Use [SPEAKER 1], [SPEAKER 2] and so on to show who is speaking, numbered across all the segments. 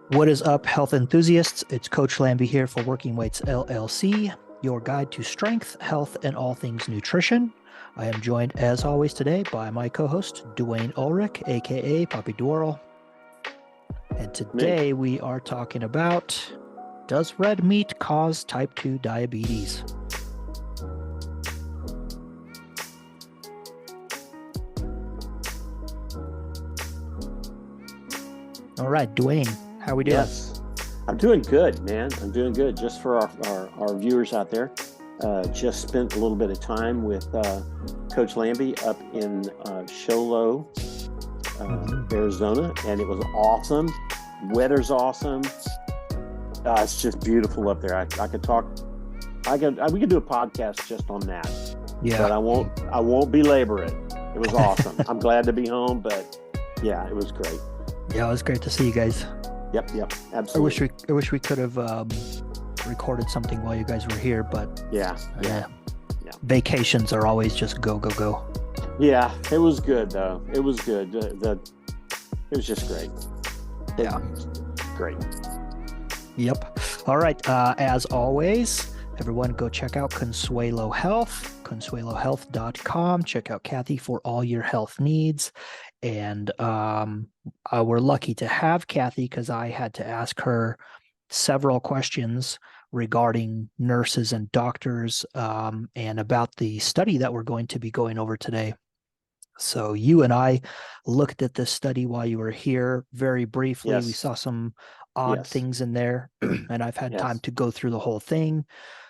[SPEAKER 1] What is up, health enthusiasts? It's Coach Lamby here for Working Weights LLC, your guide to strength, health, and all things nutrition. I am joined, as always, today by my co-host, Dwayne Ulrich, aka Papi Dwarrel. And
[SPEAKER 2] Me.
[SPEAKER 1] today we are talking about, does red meat cause type 2 diabetes? All right, Dwayne, how we doing?
[SPEAKER 2] Yes. I'm doing good, man. I'm doing good. Just for our viewers out there, just spent a little bit of time with Coach Lamby up in Show Low, Arizona, and it was awesome. Weather's awesome. It's just beautiful up there. I could talk. We could do a podcast just on that.
[SPEAKER 1] Yeah.
[SPEAKER 2] But I won't belabor it. It was awesome. I'm glad to be home, but yeah, it was great.
[SPEAKER 1] Yeah, it was great to see you guys.
[SPEAKER 2] Yep, absolutely.
[SPEAKER 1] I wish we could have recorded something while you guys were here, but
[SPEAKER 2] Yeah.
[SPEAKER 1] vacations are always just go, go, go.
[SPEAKER 2] Yeah, it was good though. It was good. It was just great.
[SPEAKER 1] Yeah.
[SPEAKER 2] Great.
[SPEAKER 1] Yep. All right. As always, everyone go check out Consuelo Health, consuelohealth.com. Check out Kathy for all your health needs. And we're lucky to have Kathy because I had to ask her several questions regarding nurses and doctors and about the study that we're going to be going over today. So you and I looked at this study while you were here very briefly.
[SPEAKER 2] Yes.
[SPEAKER 1] We saw some odd
[SPEAKER 2] Yes.
[SPEAKER 1] things in there, and I've had time
[SPEAKER 2] Yes.
[SPEAKER 1] to go through the whole thing.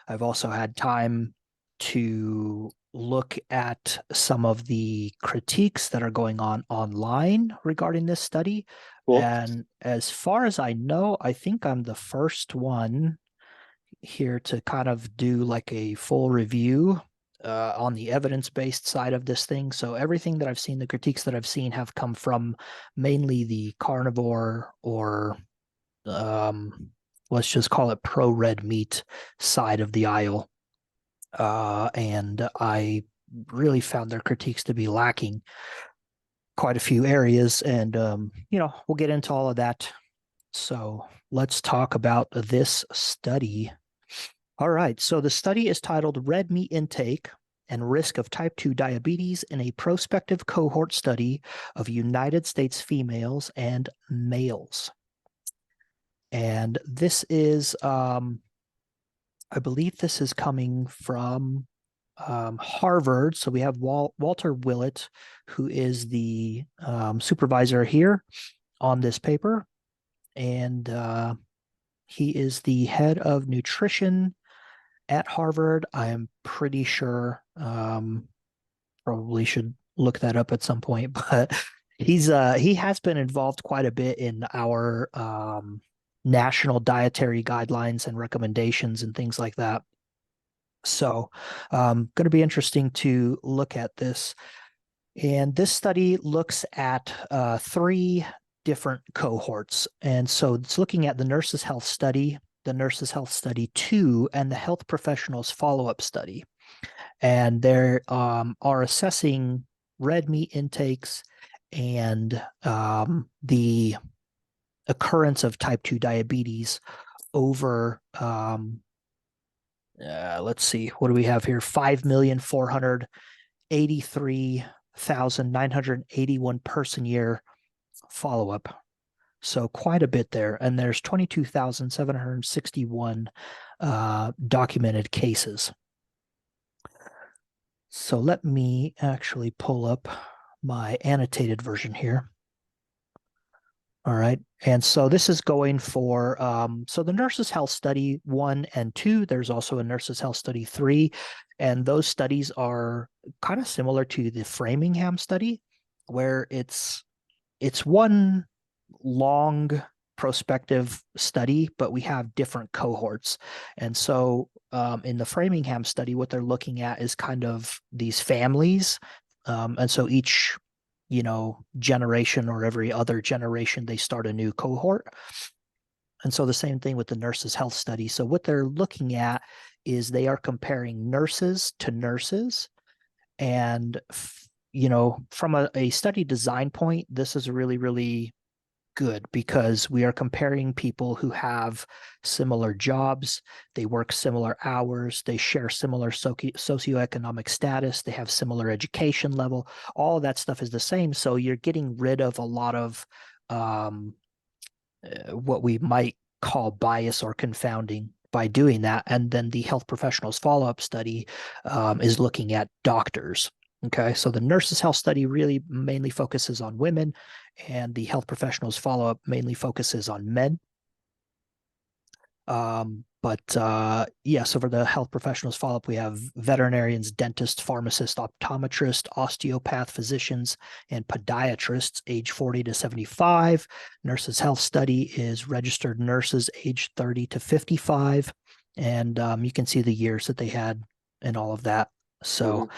[SPEAKER 1] I've also had time to look at some of the critiques that are going on online regarding this study.
[SPEAKER 2] Cool.
[SPEAKER 1] And as far as I know, I think I'm the first one here to kind of do like a full review on the evidence-based side of this thing. So everything that I've seen, the critiques that I've seen have come from mainly the carnivore or let's just call it pro-red meat side of the aisle. And I really found their critiques to be lacking quite a few areas. And, we'll get into all of that. So let's talk about this study. All right. So the study is titled Red Meat Intake and Risk of Type 2 Diabetes in a Prospective Cohort Study of United States Females and Males. And this is, I believe this is coming from Harvard. So we have Walter Willett, who is the supervisor here on this paper. And he is the head of nutrition at Harvard. I am pretty sure, probably should look that up at some point, but he has been involved quite a bit in our national dietary guidelines and recommendations and things like that. So going to be interesting to look at this. And this study looks at three different cohorts. And so it's looking at the Nurses' Health Study, the Nurses' Health Study 2, and the Health Professionals Follow-Up Study. And they are assessing red meat intakes and the occurrence of type 2 diabetes over, let's see, what do we have here? 5,483,981 person year follow-up. So quite a bit there. And there's 22,761 documented cases. So let me actually pull up my annotated version here. All right. And so this is going for, so the Nurses' Health Study 1 and 2, there's also a Nurses' Health Study 3, and those studies are kind of similar to the Framingham study, where it's one long prospective study, but we have different cohorts. And so in the Framingham study, what they're looking at is kind of these families. And so each, generation or every other generation, they start a new cohort. And so the same thing with the Nurses' Health Study. So what they're looking at is they are comparing nurses to nurses. And, from a study design point, this is really, really good because we are comparing people who have similar jobs, they work similar hours, they share similar socioeconomic status, they have similar education level. All of that stuff is the same. So you're getting rid of a lot of um, what we might call bias or confounding by doing that. And then the health professionals follow-up study is looking at doctors. Okay, so the nurses' health study really mainly focuses on women, and the health professionals follow-up mainly focuses on men. Yeah, so for the health professionals follow-up, we have veterinarians, dentists, pharmacists, optometrists, osteopath, physicians, and podiatrists age 40 to 75. Nurses health study is registered nurses age 30 to 55. And you can see the years that they had and all of that. So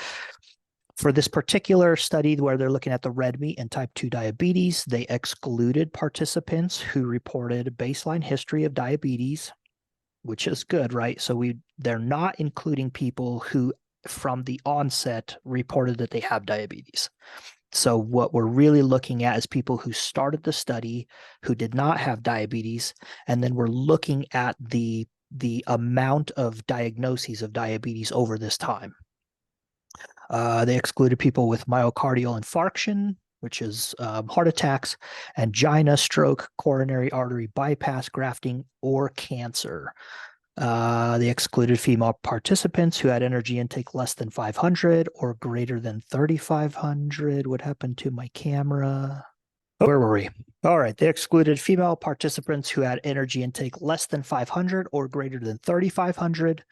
[SPEAKER 1] for this particular study where they're looking at the red meat and type 2 diabetes, they excluded participants who reported a baseline history of diabetes, which is good, right? So they're not including people who from the onset reported that they have diabetes. So what we're really looking at is people who started the study who did not have diabetes, and then we're looking at the amount of diagnoses of diabetes over this time. They excluded people with myocardial infarction, which is heart attacks, angina, stroke, coronary artery bypass, grafting, or cancer. They excluded female participants who had energy intake less than 500 or greater than 3,500. What happened to my camera? Oh, where were we? All right. They excluded female participants who had energy intake less than 500 or greater than 3,500,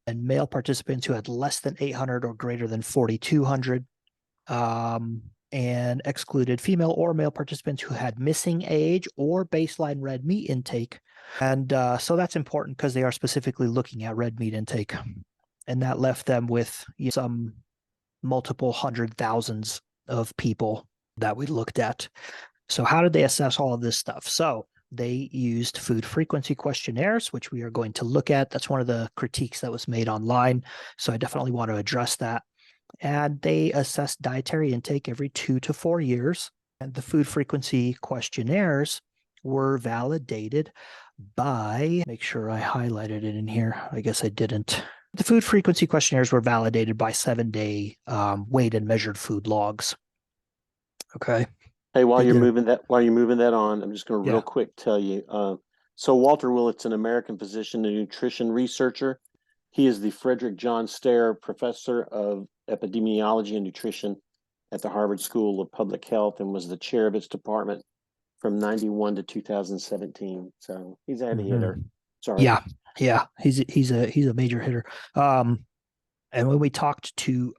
[SPEAKER 1] and male participants who had less than 800 or greater than 4,200. And excluded female or male participants who had missing age or baseline red meat intake. And so that's important because they are specifically looking at red meat intake. And that left them with some multiple hundred thousands of people that we looked at. So how did they assess all of this stuff? So they used food frequency questionnaires, which we are going to look at. That's one of the critiques that was made online. So I definitely want to address that. And they assessed dietary intake every 2 to 4 years. And the food frequency questionnaires were validated by, make sure I highlighted it in here. I guess I didn't. The food frequency questionnaires were validated by 7-day weighed and measured food logs. Okay.
[SPEAKER 2] Hey, while you're moving that on, I'm just going to real quick tell you. So Walter Willett's an American physician and nutrition researcher. He is the Frederick John Stair Professor of Epidemiology and Nutrition at the Harvard School of Public Health and was the chair of its department from 91 to 2017. So he's a heavy hitter. Sorry.
[SPEAKER 1] Yeah. He's a major hitter. And when we talked to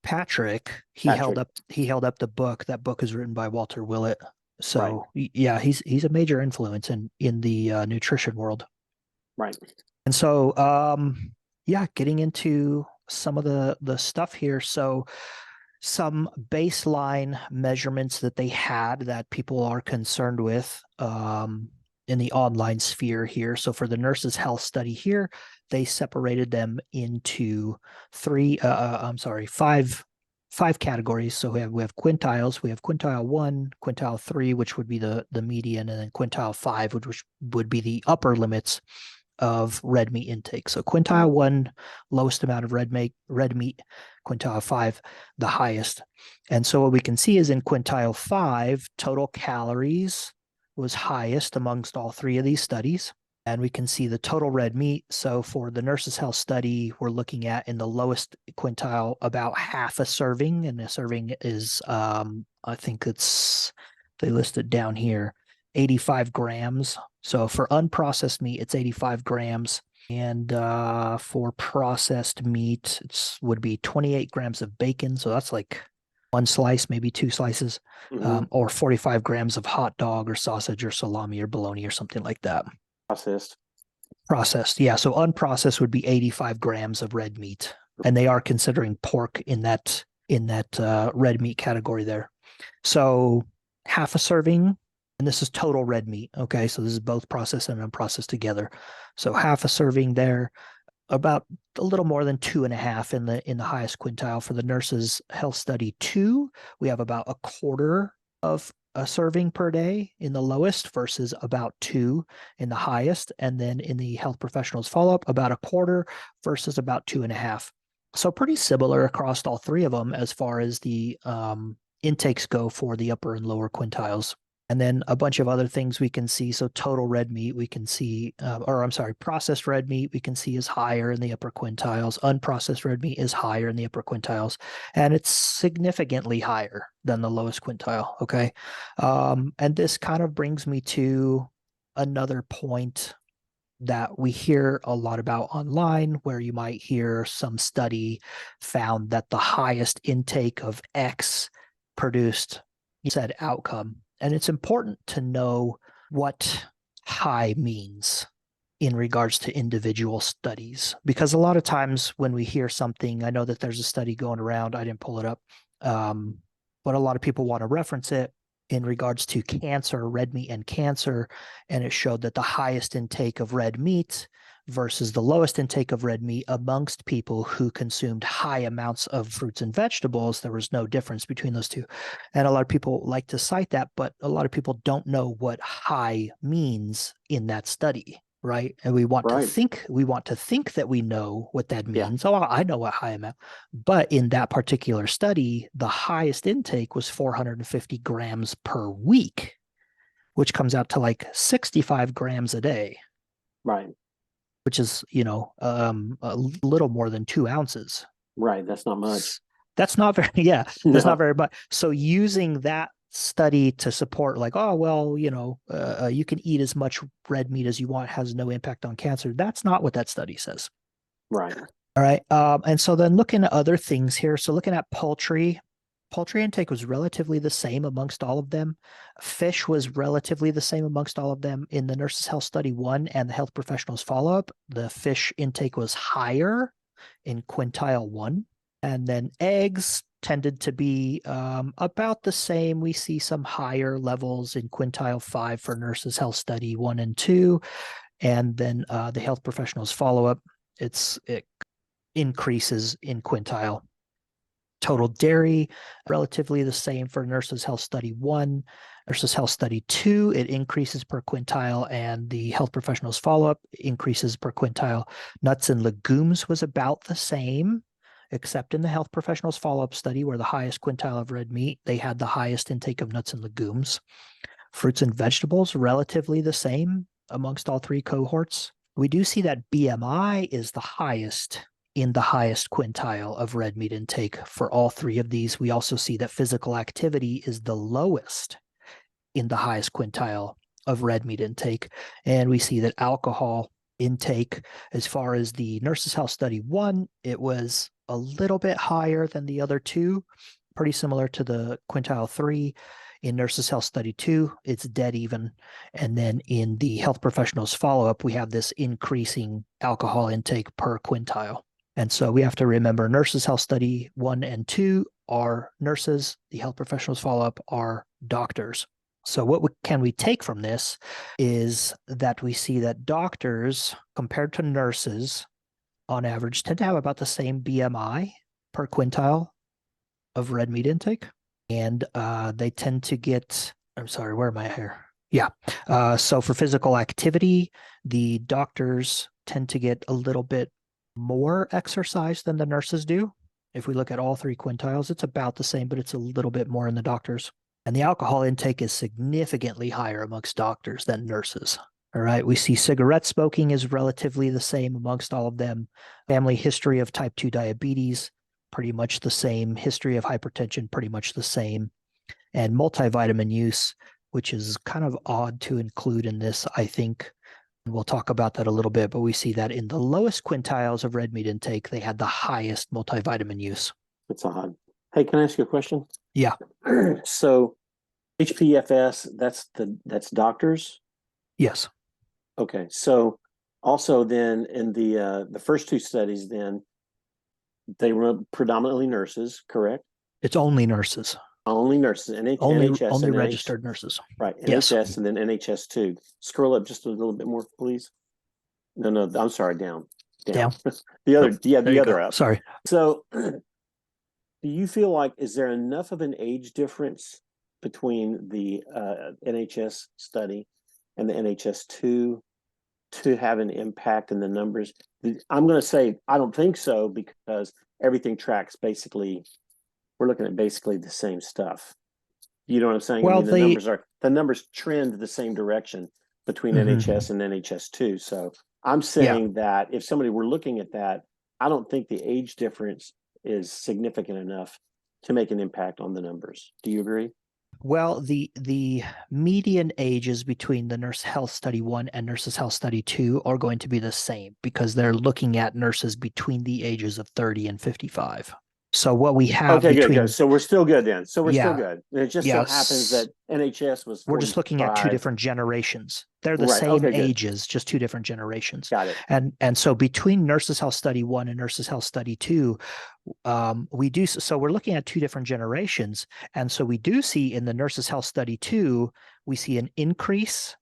[SPEAKER 1] Patrick, he held up the book. That book is written by Walter Willett. So yeah, he's a major influence in the nutrition world.
[SPEAKER 2] Right.
[SPEAKER 1] And so yeah, getting into some of the stuff here. So some baseline measurements that they had that people are concerned with in the online sphere here. So for the nurses' health study here, they separated them into five categories. So we have quintiles. We have quintile 1, quintile 3, which would be the median, and then quintile 5, which would be the upper limits of red meat intake. So quintile 1, lowest amount of red meat, quintile 5, the highest. And so what we can see is in quintile 5, total calories was highest amongst all three of these studies. And we can see the total red meat. So for the nurses' health study, we're looking at in the lowest quintile about half a serving. And a serving is, I think they listed down here, 85 grams. So for unprocessed meat, it's 85 grams. And for processed meat, it would be 28 grams of bacon. So that's like one slice, maybe 2 slices, or 45 grams of hot dog or sausage or salami or bologna or something like that. Processed, yeah. So unprocessed would be 85 grams of red meat, and they are considering pork in that red meat category there. So half a serving, and this is total red meat. Okay, so this is both processed and unprocessed together. So half a serving there, about a little more than 2.5 in the highest quintile. For the nurses' health study 2, we have about a quarter of a serving per day in the lowest versus about 2 in the highest. And then in the health professionals follow-up, about a quarter versus about 2.5. So pretty similar across all three of them as far as the intakes go for the upper and lower quintiles. And then a bunch of other things we can see. So total red meat, we can see, processed red meat, we can see is higher in the upper quintiles. Unprocessed red meat is higher in the upper quintiles, and it's significantly higher than the lowest quintile. Okay. And this kind of brings me to another point that we hear a lot about online, where you might hear some study found that the highest intake of X produced said outcome. And it's important to know what high means in regards to individual studies, because a lot of times when we hear something, I know that there's a study going around, I didn't pull it up, but a lot of people want to reference it in regards to cancer, red meat and cancer, and it showed that the highest intake of red meat versus the lowest intake of red meat amongst people who consumed high amounts of fruits and vegetables, there was no difference between those two. And a lot of people like to cite that, but a lot of people don't know what high means in that study, right? And we want to think that we know what that means. Oh, I know what high amount. But in that particular study, the highest intake was 450 grams per week, which comes out to like 65 grams a day.
[SPEAKER 2] Right.
[SPEAKER 1] Which is, a little more than 2 ounces.
[SPEAKER 2] Right. That's not much.
[SPEAKER 1] That's not very, that's not very much. So using that study to support like, oh, well, you can eat as much red meat as you want, has no impact on cancer. That's not what that study says.
[SPEAKER 2] Right.
[SPEAKER 1] All right. And so then looking at other things here. So looking at poultry intake was relatively the same amongst all of them. Fish was relatively the same amongst all of them. In the Nurses Health Study 1 and the Health Professionals Follow-Up, the fish intake was higher in quintile 1. And then eggs tended to be about the same. We see some higher levels in quintile 5 for Nurses Health Study 1 and 2. And then the Health Professionals Follow-Up, it increases in quintile. Total dairy, relatively the same for Nurses Health Study 1. Nurses Health Study 2, it increases per quintile, and the Health Professionals Follow-Up increases per quintile. Nuts and legumes was about the same, except in the Health Professionals Follow-Up study, where the highest quintile of red meat, they had the highest intake of nuts and legumes. Fruits and vegetables, relatively the same amongst all three cohorts. We do see that BMI is the highest in the highest quintile of red meat intake for all three of these. We also see that physical activity is the lowest in the highest quintile of red meat intake. And we see that alcohol intake, as far as the Nurses Health Study 1, it was a little bit higher than the other two, pretty similar to the quintile 3. In Nurses Health Study 2, it's dead even. And then in the Health Professionals Follow-Up, we have this increasing alcohol intake per quintile. And so we have to remember Nurses Health Study 1 and 2 are nurses. The Health Professionals Follow-Up are doctors. So what can we take from this is that we see that doctors, compared to nurses, on average, tend to have about the same BMI per quintile of red meat intake. And they tend to get, I'm sorry, where am I here? Yeah. So for physical activity, the doctors tend to get a little bit more exercise than the nurses do. If we look at all three quintiles, it's about the same, but it's a little bit more in the doctors. And the alcohol intake is significantly higher amongst doctors than nurses. All right. We see cigarette smoking is relatively the same amongst all of them. Family history of type 2 diabetes, pretty much the same. History of hypertension, pretty much the same. And multivitamin use, which is kind of odd to include in this, I think. We'll talk about that a little bit, but we see that in the lowest quintiles of red meat intake, they had the highest multivitamin use.
[SPEAKER 2] That's odd. Hey, can I ask you a question?
[SPEAKER 1] Yeah.
[SPEAKER 2] So HPFS, that's doctors?
[SPEAKER 1] Yes.
[SPEAKER 2] Okay. So also then in the first two studies, then they were predominantly nurses, correct?
[SPEAKER 1] It's only nurses.
[SPEAKER 2] Only nurses,
[SPEAKER 1] NHS, only registered nurses.
[SPEAKER 2] Right, NHS yes. And then NHS2. Scroll up just a little bit more, please. No, I'm sorry, down. The other up.
[SPEAKER 1] Sorry.
[SPEAKER 2] So do you feel like, is there enough of an age difference between the NHS study and the NHS2 to have an impact in the numbers? I'm going to say I don't think so, because everything tracks basically, we're looking at basically the same stuff. You know what I'm saying? I
[SPEAKER 1] Well,
[SPEAKER 2] mean, the numbers trend the same direction between NHS and NHS2. So I'm
[SPEAKER 1] yeah.
[SPEAKER 2] saying that if somebody were looking at that, I don't think the age difference is significant enough to make an impact on the numbers. Do you agree?
[SPEAKER 1] Well, the median ages between the Nurse Health Study 1 and Nurses Health Study 2 are going to be the same, because they're looking at nurses between the ages of 30 and 55. So what we have
[SPEAKER 2] Okay, good,
[SPEAKER 1] between,
[SPEAKER 2] good. So we're still good then. So we're still
[SPEAKER 1] yeah,
[SPEAKER 2] good. And it just so happens
[SPEAKER 1] yes,
[SPEAKER 2] that NHS was
[SPEAKER 1] we're just looking at two
[SPEAKER 2] 45.
[SPEAKER 1] different generations. They're the
[SPEAKER 2] Right.
[SPEAKER 1] same
[SPEAKER 2] Okay, good.
[SPEAKER 1] ages, just two different generations.
[SPEAKER 2] Got it.
[SPEAKER 1] And so between Nurses Health Study 1 and Nurses Health Study 2, we do, so we're looking at two different generations. And so we do see in the Nurses Health Study 2, we see an increase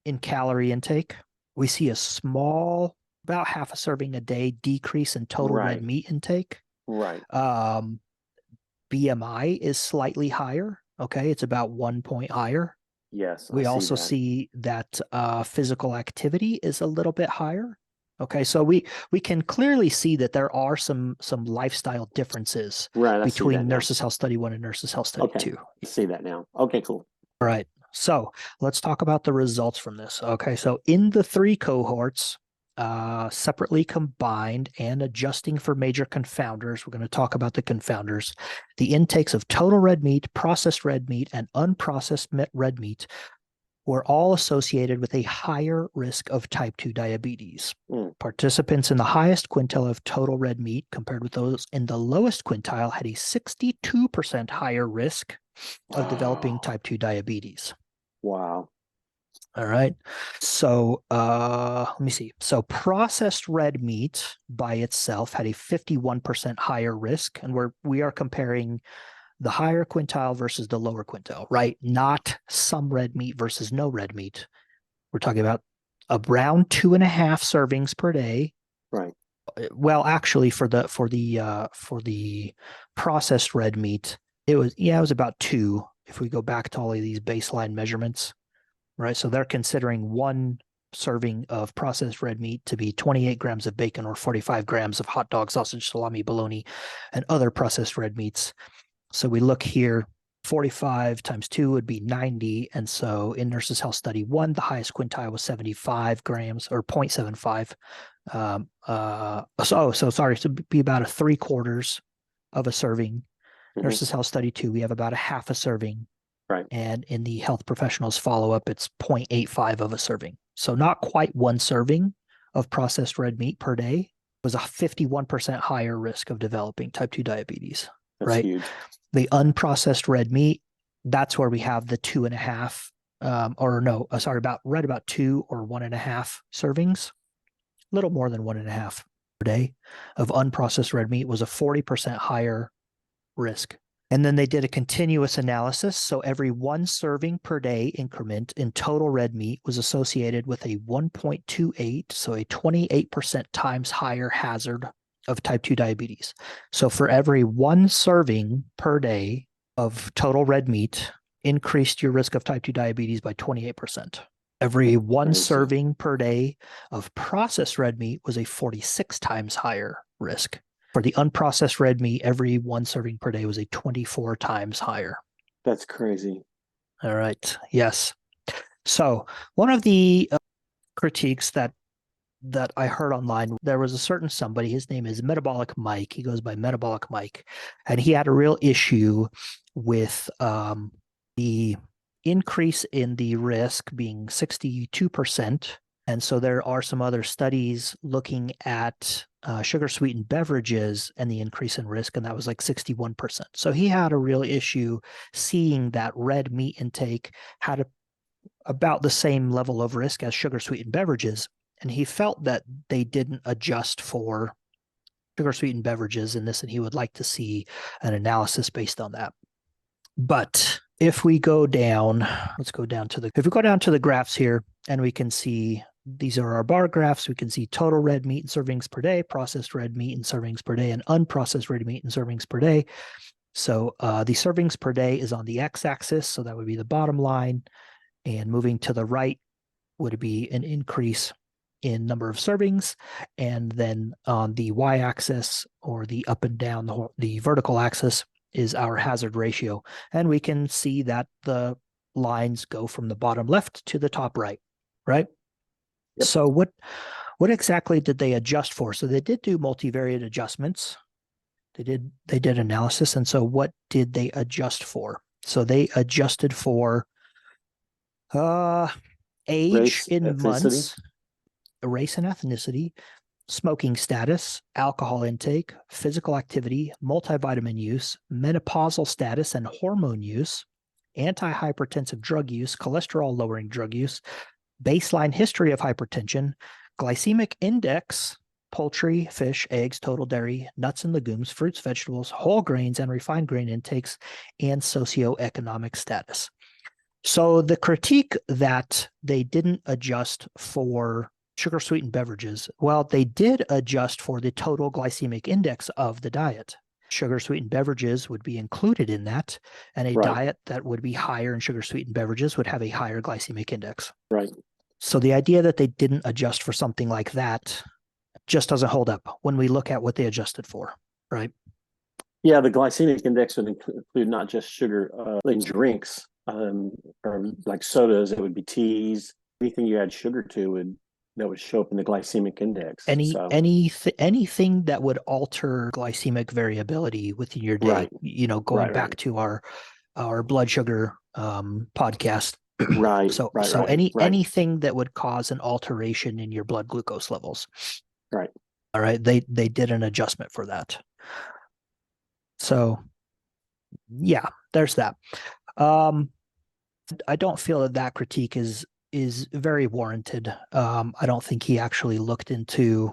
[SPEAKER 1] in calorie intake. We see a small, about half a serving a day decrease in total red
[SPEAKER 2] Right.
[SPEAKER 1] meat intake.
[SPEAKER 2] Right.
[SPEAKER 1] BMI is slightly higher. Okay, it's about 1 point higher.
[SPEAKER 2] Yes, I
[SPEAKER 1] We
[SPEAKER 2] see
[SPEAKER 1] also
[SPEAKER 2] that.
[SPEAKER 1] see that physical activity is a little bit higher. Okay, so we can clearly see that there are some lifestyle differences
[SPEAKER 2] Right, I see that
[SPEAKER 1] between
[SPEAKER 2] now.
[SPEAKER 1] Nurses Health Study 1 and Nurses Health Study
[SPEAKER 2] Okay,
[SPEAKER 1] 2.
[SPEAKER 2] I see that now. Okay, cool.
[SPEAKER 1] All right, so let's talk about the results from this. Okay, so in the three cohorts, separately combined and adjusting for major confounders, we're going to talk about the confounders. The intakes of total red meat, processed red meat, and unprocessed red meat were all associated with a higher risk of type 2 diabetes. Participants in the highest quintile of total red meat compared with those in the lowest quintile had a 62% higher risk of developing type 2 diabetes.
[SPEAKER 2] Wow.
[SPEAKER 1] All right. So let me see. So processed red meat by itself had a 51% higher risk. And we are comparing the higher quintile versus the lower quintile, right? Not some red meat versus no red meat. We're talking about around 2.5 servings per day.
[SPEAKER 2] Right.
[SPEAKER 1] Well, actually, for the processed red meat, it was about 2. If we go back to all of these baseline measurements, right? So they're considering one serving of processed red meat to be 28 grams of bacon or 45 grams of hot dog, sausage, salami, bologna, and other processed red meats. So we look here, 45 times 2 would be 90. And so in Nurses Health Study 1, the highest quintile was 75 grams or 0.75. So sorry, to be about a 3/4 of a serving. Nurses Health Study 2, we have about a half a serving.
[SPEAKER 2] Right.
[SPEAKER 1] And in the health professionals follow-up, it's 0.85 of a serving. So not quite one serving of processed red meat per day was a 51% higher risk of developing type 2 diabetes.
[SPEAKER 2] That's
[SPEAKER 1] right?
[SPEAKER 2] huge.
[SPEAKER 1] The unprocessed red meat, that's where we have the 2.5, about 2 or 1.5 servings, a little more than 1.5 per day of unprocessed red meat was a 40% higher risk. And then they did a continuous analysis. So every 1 serving per day increment in total red meat was associated with a 1.28, so a 28% times higher hazard of type 2 diabetes. So for every 1 serving per day of total red meat increased your risk of type 2 diabetes by 28%. Every 1 serving per day of processed red meat was a 46 times higher risk. For the unprocessed red meat, every 1 serving per day was a 24 times higher.
[SPEAKER 2] That's crazy.
[SPEAKER 1] All right. Yes. So one of the critiques that I heard online, there was a certain somebody, his name is Metabolic Mike. He goes by Metabolic Mike. And he had a real issue with the increase in the risk being 62%. And so there are some other studies looking at sugar sweetened beverages and the increase in risk, and that was like 61%. So he had a real issue seeing that red meat intake had about the same level of risk as sugar sweetened beverages. And he felt that they didn't adjust for sugar sweetened beverages in this, and he would like to see an analysis based on that. But if we go down, if we go down to the graphs here, and we can see these are our bar graphs. We can see total red meat and servings per day, processed red meat and servings per day, and unprocessed red meat and servings per day. So the servings per day is on the x-axis, so that would be the bottom line. And moving to the right would be an increase in number of servings. And then on the y-axis, or the up and down, the vertical axis, is our hazard ratio. And we can see that the lines go from the bottom left to the top right, right?
[SPEAKER 2] Yep.
[SPEAKER 1] So what exactly did they adjust for? So they did do multivariate adjustments. They did analysis. And so what did they adjust for? So they adjusted for age
[SPEAKER 2] Race,
[SPEAKER 1] in
[SPEAKER 2] ethnicity.
[SPEAKER 1] months, race and ethnicity, smoking status, alcohol intake, physical activity, multivitamin use, menopausal status and hormone use, antihypertensive drug use, cholesterol lowering drug use, baseline history of hypertension, glycemic index, poultry, fish, eggs, total dairy, nuts and legumes, fruits, vegetables, whole grains, and refined grain intakes, and socioeconomic status. So the critique that they didn't adjust for sugar sweetened beverages, well, they did adjust for the total glycemic index of the diet. Sugar sweetened beverages would be included in that, and a diet that would be higher in sugar sweetened beverages would have a higher glycemic index.
[SPEAKER 2] Right.
[SPEAKER 1] So the idea that they didn't adjust for something like that just doesn't hold up when we look at what they adjusted for, right?
[SPEAKER 2] Yeah, the glycemic index would include not just sugar in drinks, or like sodas. It would be teas. Anything you add sugar to that would show up in the glycemic index.
[SPEAKER 1] Anything that would alter glycemic variability within your day.
[SPEAKER 2] Right.
[SPEAKER 1] Going back to our blood sugar podcast.
[SPEAKER 2] Right.
[SPEAKER 1] So anything that would cause an alteration in your blood glucose levels.
[SPEAKER 2] Right.
[SPEAKER 1] All right. They did an adjustment for that. So yeah, there's that. I don't feel that critique is very warranted. I don't think he actually looked into,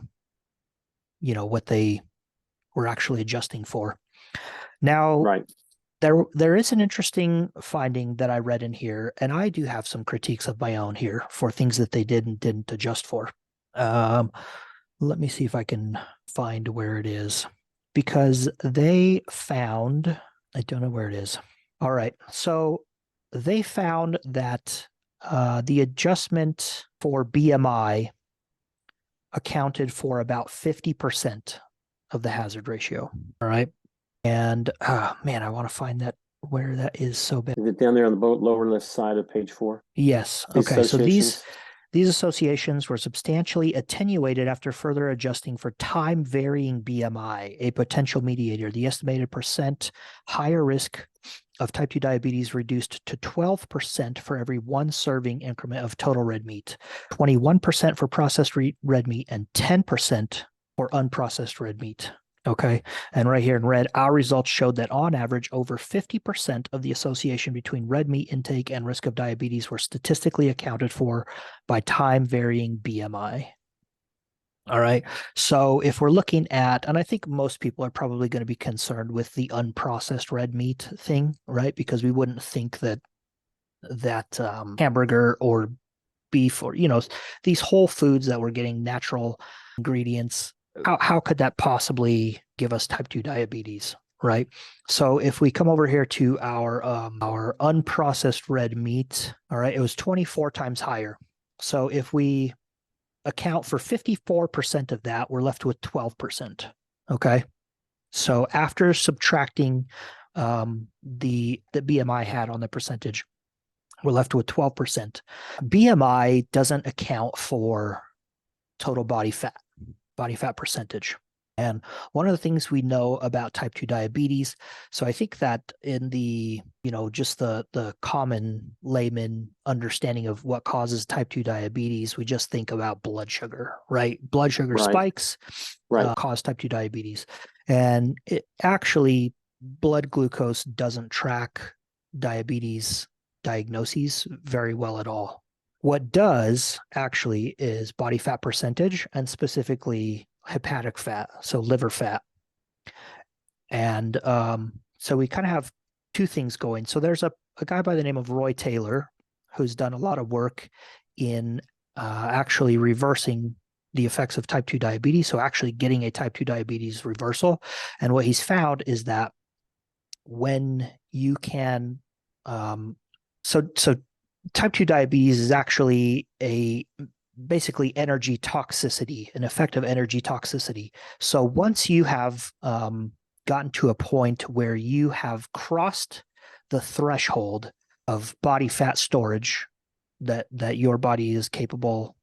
[SPEAKER 1] what they were actually adjusting for. Now, there is an interesting finding that I read in here, and I do have some critiques of my own here for things that they did and didn't adjust for. Let me see if I can find where it is, because they found, I don't know where it is. All right. So they found that the adjustment for BMI accounted for about 50% of the hazard ratio. All right. And man, I want to find that where that is so bad.
[SPEAKER 2] Is it down there on the lower left side of page 4?
[SPEAKER 1] Yes. Okay. So these associations were substantially attenuated after further adjusting for time-varying BMI, a potential mediator. The estimated percent higher risk of type 2 diabetes reduced to 12% for every one serving increment of total red meat, 21% for processed red meat, and 10% for unprocessed red meat. Okay. And right here in red, our results showed that on average, over 50% of the association between red meat intake and risk of diabetes were statistically accounted for by time varying BMI. All right. So if we're looking at, and I think most people are probably going to be concerned with the unprocessed red meat thing, right? Because we wouldn't think that hamburger or beef or, these whole foods that we're getting natural ingredients, how could that possibly give us type 2 diabetes, right? So if we come over here to our unprocessed red meat, all right, it was 24 times higher. So if we account for 54% of that, we're left with 12%. Okay. So after subtracting the BMI had on the percentage, we're left with 12%. BMI doesn't account for total body fat percentage. And one of the things we know about type 2 diabetes, so I think that in the, just the common layman understanding of what causes type 2 diabetes, we just think about blood sugar, right? Blood sugar spikes cause type 2 diabetes. And it actually, blood glucose doesn't track diabetes diagnoses very well at all. What does actually is body fat percentage, and specifically hepatic fat, so liver fat. And so we kind of have two things going. So there's a guy by the name of Roy Taylor who's done a lot of work in actually reversing the effects of type 2 diabetes, so actually getting a type 2 diabetes reversal. And what he's found is that when you can, so type 2 diabetes is actually basically energy toxicity, an effect of energy toxicity. So once you have gotten to a point where you have crossed the threshold of body fat storage that your body is capable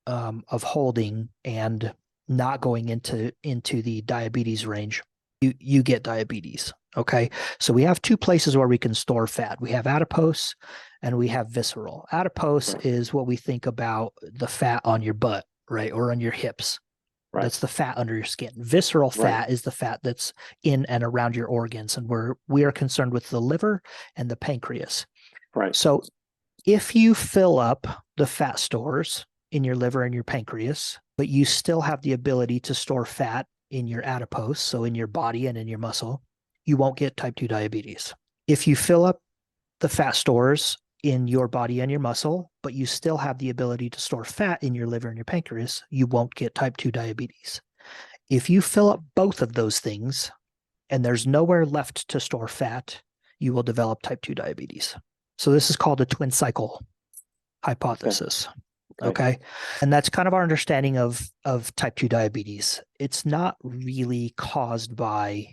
[SPEAKER 1] of holding and not going into the diabetes range, you get diabetes. Okay, so we have two places where we can store fat. We have adipose and we have visceral. Adipose is what we think about the fat on your butt, right, or on your hips. That's the fat under your skin. Visceral fat is the fat that's in and around your organs, and we are concerned with the liver and the pancreas.
[SPEAKER 2] Right.
[SPEAKER 1] So if you fill up the fat stores in your liver and your pancreas, but you still have the ability to store fat in your adipose, so in your body and in your muscle, you won't get type 2 diabetes. If you fill up the fat stores in your body and your muscle, but you still have the ability to store fat in your liver and your pancreas, you won't get type 2 diabetes. If you fill up both of those things and there's nowhere left to store fat, you will develop type 2 diabetes. So this is called a twin cycle hypothesis. Okay. And that's kind of our understanding of type 2 diabetes. It's not really caused by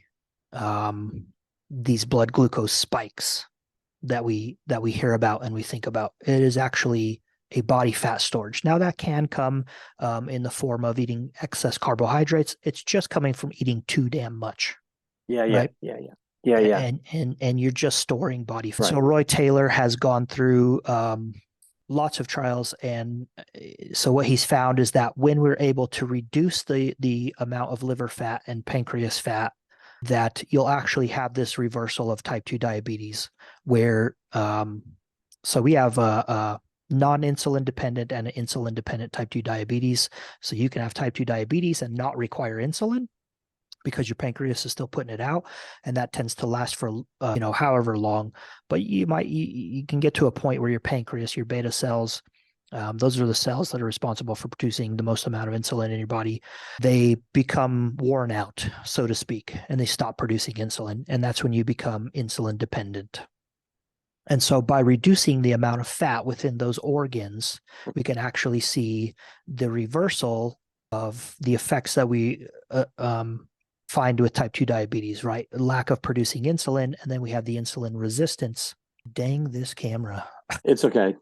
[SPEAKER 1] these blood glucose spikes that we hear about and we think about. It is actually a body fat storage. Now that can come in the form of eating excess carbohydrates. It's just coming from eating too damn much.
[SPEAKER 2] Yeah.
[SPEAKER 1] Right?
[SPEAKER 2] Yeah.
[SPEAKER 1] And you're just storing body fat. So Roy Taylor has gone through lots of trials, and so what he's found is that when we're able to reduce the amount of liver fat and pancreas fat, that you'll actually have this reversal of type 2 diabetes, where so we have a non-insulin dependent and an insulin dependent type 2 diabetes. So you can have type 2 diabetes and not require insulin because your pancreas is still putting it out, and that tends to last for however long. But you can get to a point where your pancreas, your beta cells, those are the cells that are responsible for producing the most amount of insulin in your body. They become worn out, so to speak, and they stop producing insulin, and that's when you become insulin dependent. And so by reducing the amount of fat within those organs, we can actually see the reversal of the effects that we find with type 2 diabetes, right? Lack of producing insulin, and then we have the insulin resistance. Dang this camera.
[SPEAKER 2] It's okay.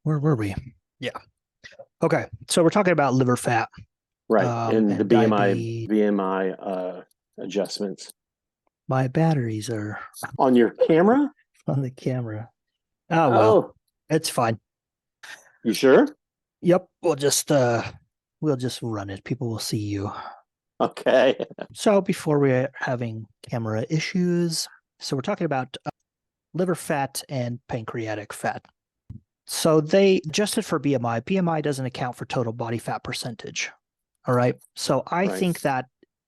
[SPEAKER 1] Where were we? Yeah. Okay. So we're talking about liver fat.
[SPEAKER 2] Right. And the BMI adjustments.
[SPEAKER 1] My batteries are
[SPEAKER 2] on your camera?
[SPEAKER 1] On the camera. Oh, well, it's fine.
[SPEAKER 2] You sure?
[SPEAKER 1] Yep. We'll just run it. People will see you.
[SPEAKER 2] Okay.
[SPEAKER 1] So before we're having camera issues, so we're talking about liver fat and pancreatic fat. So they adjusted for BMI. BMI doesn't account for total body fat percentage. All right. So I think that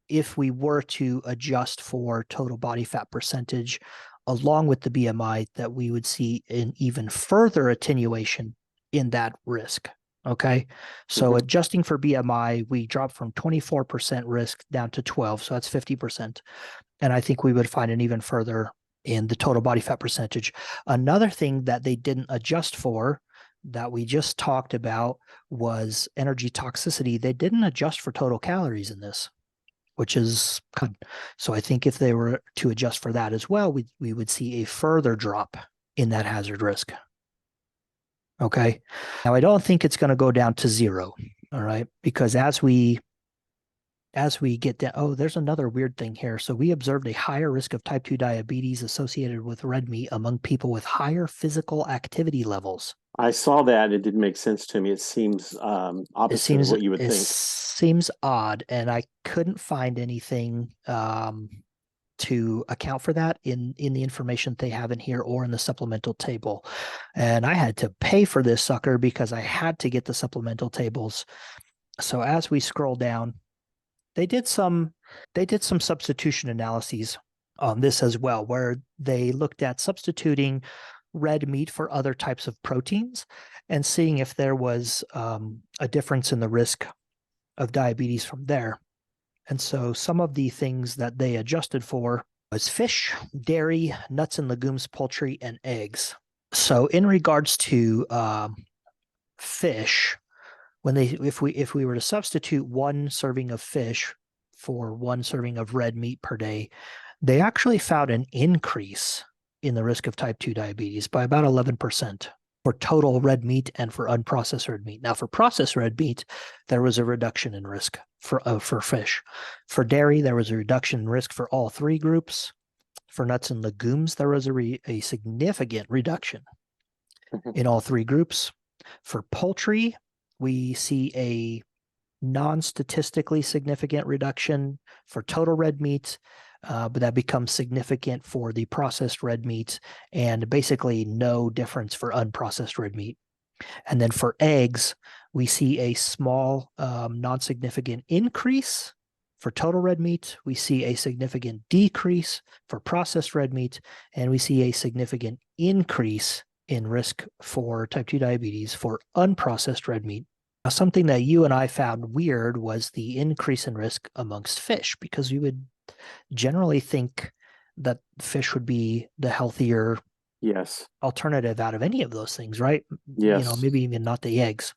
[SPEAKER 1] if we were to adjust for total body fat percentage along with the BMI, that we would see an even further attenuation in that risk. Okay. So adjusting for BMI, we dropped from 24% risk down to 12. So that's 50%. And I think we would find an even further in the total body fat percentage. Another thing that they didn't adjust for that we just talked about was energy toxicity. They didn't adjust for total calories in this, which is good. So I think if they were to adjust for that as well, we would see a further drop in that hazard risk. Okay. Now I don't think it's going to go down to zero. All right. Because as we get down, there's another weird thing here. So we observed a higher risk of type 2 diabetes associated with red meat among people with higher physical activity levels.
[SPEAKER 2] I saw that. It didn't make sense to me. It seems opposite of what you would think. It
[SPEAKER 1] seems odd, and I couldn't find anything to account for that in the information they have in here or in the supplemental table. And I had to pay for this sucker because I had to get the supplemental tables. So as we scroll down, they did some substitution analyses on this as well, where they looked at substituting red meat for other types of proteins and seeing if there was a difference in the risk of diabetes from there. And so some of the things that they adjusted for It's fish, dairy, nuts and legumes, poultry, and eggs. So in regards to fish, if we were to substitute one serving of fish for one serving of red meat per day, they actually found an increase in the risk of type 2 diabetes by about 11% for total red meat and for unprocessed red meat. Now, for processed red meat, there was a reduction in risk for fish. For dairy, there was a reduction in risk for all three groups. For nuts and legumes, there was a significant reduction in all three groups. For poultry, we see a non-statistically significant reduction for total red meat, but that becomes significant for the processed red meat and basically no difference for unprocessed red meat. And then for eggs, we see a small non-significant increase for total red meat. We see a significant decrease for processed red meat, and we see a significant increase in risk for type 2 diabetes for unprocessed red meat. Now, something that you and I found weird was the increase in risk amongst fish, because we would generally think that fish would be the healthier alternative out of any of those things, right?
[SPEAKER 2] Yes.
[SPEAKER 1] Maybe even not the eggs.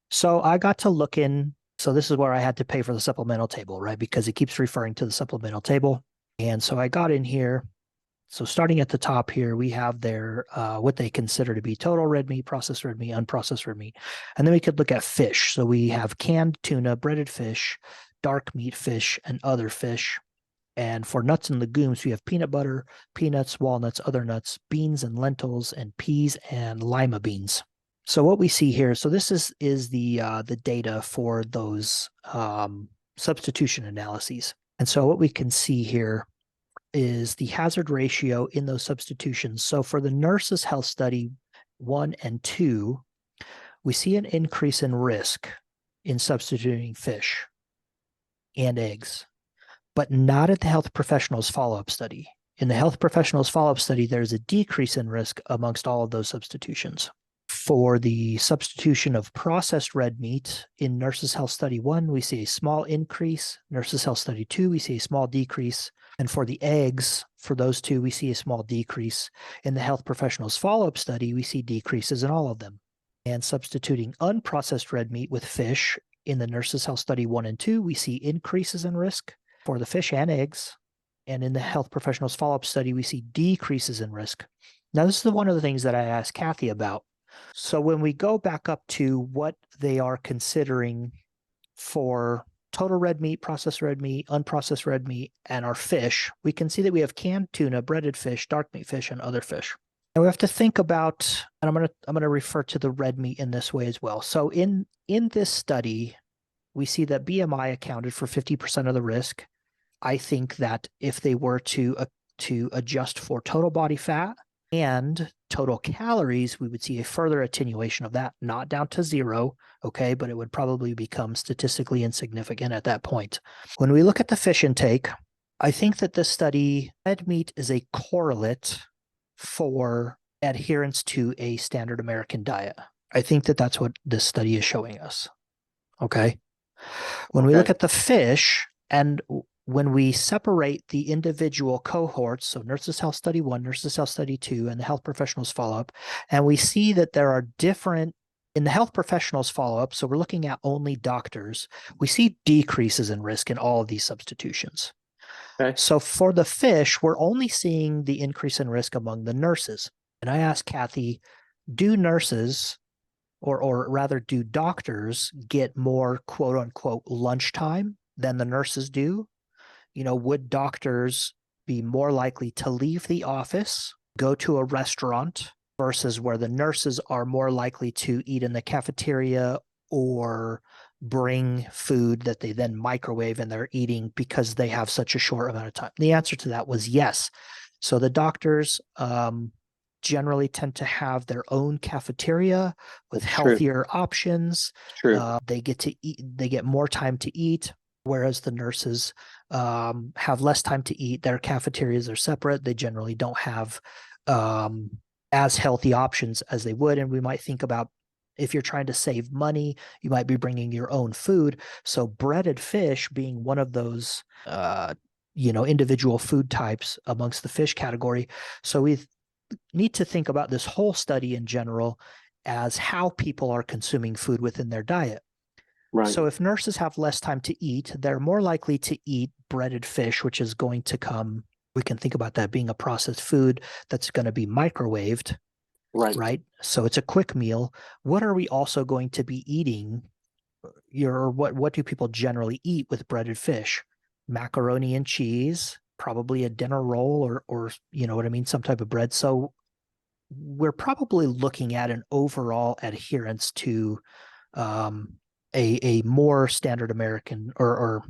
[SPEAKER 1] So I got to look in. So this is where I had to pay for the supplemental table, right? Because it keeps referring to the supplemental table. And so I got in here. So starting at the top here, we have their what they consider to be total red meat, processed red meat, unprocessed red meat. And then we could look at fish. So we have canned tuna, breaded fish, dark meat fish, and other fish. And for nuts and legumes, we have peanut butter, peanuts, walnuts, other nuts, beans and lentils, and peas and lima beans. So what we see here, so this is the data for those substitution analyses. And so what we can see here is the hazard ratio in those substitutions. So for the nurses' health study 1 and 2, we see an increase in risk in substituting fish and eggs, but not at the health professionals follow-up study. In the health professionals follow-up study, there's a decrease in risk amongst all of those substitutions. For the substitution of processed red meat in Nurses Health Study 1, we see a small increase. Nurses Health Study 2, we see a small decrease. And for the eggs, for those two, we see a small decrease. In the Health Professionals Follow-Up Study, we see decreases in all of them. And substituting unprocessed red meat with fish in the Nurses Health Study 1 and 2, we see increases in risk for the fish and eggs. And in the Health Professionals Follow-Up Study, we see decreases in risk. Now, this is one of the things that I asked Kathy about. So when we go back up to what they are considering for total red meat, processed red meat, unprocessed red meat, and our fish, we can see that we have canned tuna, breaded fish, dark meat fish, and other fish. And we have to think about, and I'm gonna refer to the red meat in this way as well. So in this study, we see that BMI accounted for 50% of the risk. I think that if they were to adjust for total body fat and total calories, we would see a further attenuation of that, not down to zero, okay, but it would probably become statistically insignificant at that point. When we look at the fish intake, I think that this study, red meat is a correlate for adherence to a standard American diet. I think that that's what this study is showing us, okay? When we look at the fish, and when we separate the individual cohorts, so Nurses Health Study 1, Nurses Health Study 2, and the Health Professionals Follow-Up, and we see that there are different, in the Health Professionals Follow-Up, so we're looking at only doctors, we see decreases in risk in all of these substitutions. Okay. So for the fish, we're only seeing the increase in risk among the nurses. And I asked Kathy, do nurses, or rather do doctors get more quote unquote lunchtime than the nurses do? Would doctors be more likely to leave the office, go to a restaurant, versus where the nurses are more likely to eat in the cafeteria or bring food that they then microwave and they're eating because they have such a short amount of time? The answer to that was yes. So the doctors generally tend to have their own cafeteria with healthier options. They get to eat, they get more time to eat, whereas the nurses have less time to eat. Their cafeterias are separate. They generally don't have as healthy options as they would. And we might think about, if you're trying to save money, you might be bringing your own food. So breaded fish being one of those individual food types amongst the fish category. So we need to think about this whole study in general as how people are consuming food within their diet.
[SPEAKER 2] Right.
[SPEAKER 1] So if nurses have less time to eat, they're more likely to eat breaded fish, which is going to come, we can think about that being a processed food that's going to be microwaved, right? So it's a quick meal. What are we also going to be eating? What do people generally eat with breaded fish? Macaroni and cheese, probably a dinner roll, or you know what I mean, some type of bread. So we're probably looking at an overall adherence to a more standard American or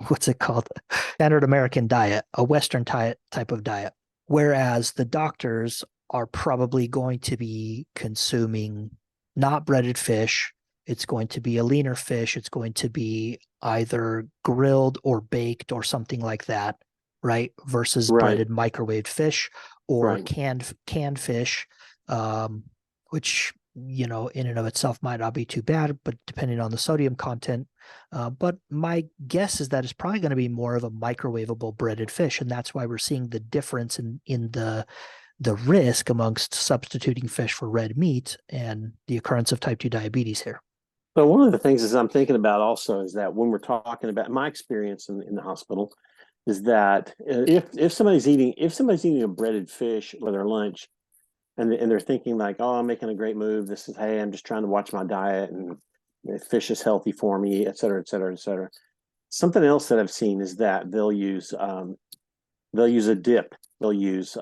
[SPEAKER 1] what's it called? Standard American diet, a Western type of diet. Whereas the doctors are probably going to be consuming not breaded fish. It's going to be a leaner fish. It's going to be either grilled or baked or something like that, right? Versus breaded microwaved fish or canned fish, which in and of itself might not be too bad, but depending on the sodium content. But my guess is that it's probably going to be more of a microwavable breaded fish, and that's why we're seeing the difference in the risk amongst substituting fish for red meat and the occurrence of type 2 diabetes here.
[SPEAKER 2] But one of the things is I'm thinking about also is that when we're talking about my experience in the hospital is that if somebody's eating a breaded fish for their lunch and they're thinking like, oh, I'm making a great move. This is, hey, I'm just trying to watch my diet and fish is healthy for me, et cetera, et cetera, et cetera. Something else that I've seen is that they'll use a dip. They'll use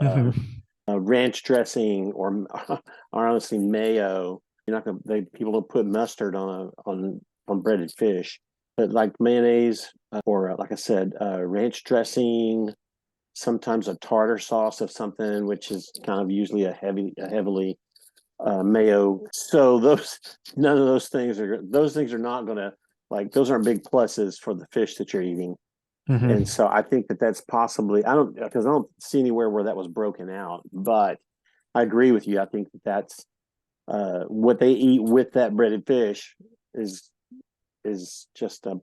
[SPEAKER 2] ranch dressing or honestly mayo. You're not gonna. People don't put mustard on breaded fish, but like mayonnaise or like I said, ranch dressing. Sometimes a tartar sauce of something, which is kind of usually a heavily mayo. So none of those things are not going to those aren't big pluses for the fish that you're eating. And so I think that's possibly I don't see anywhere where that was broken out, but I agree with you. I think that's what they eat with that breaded fish is just a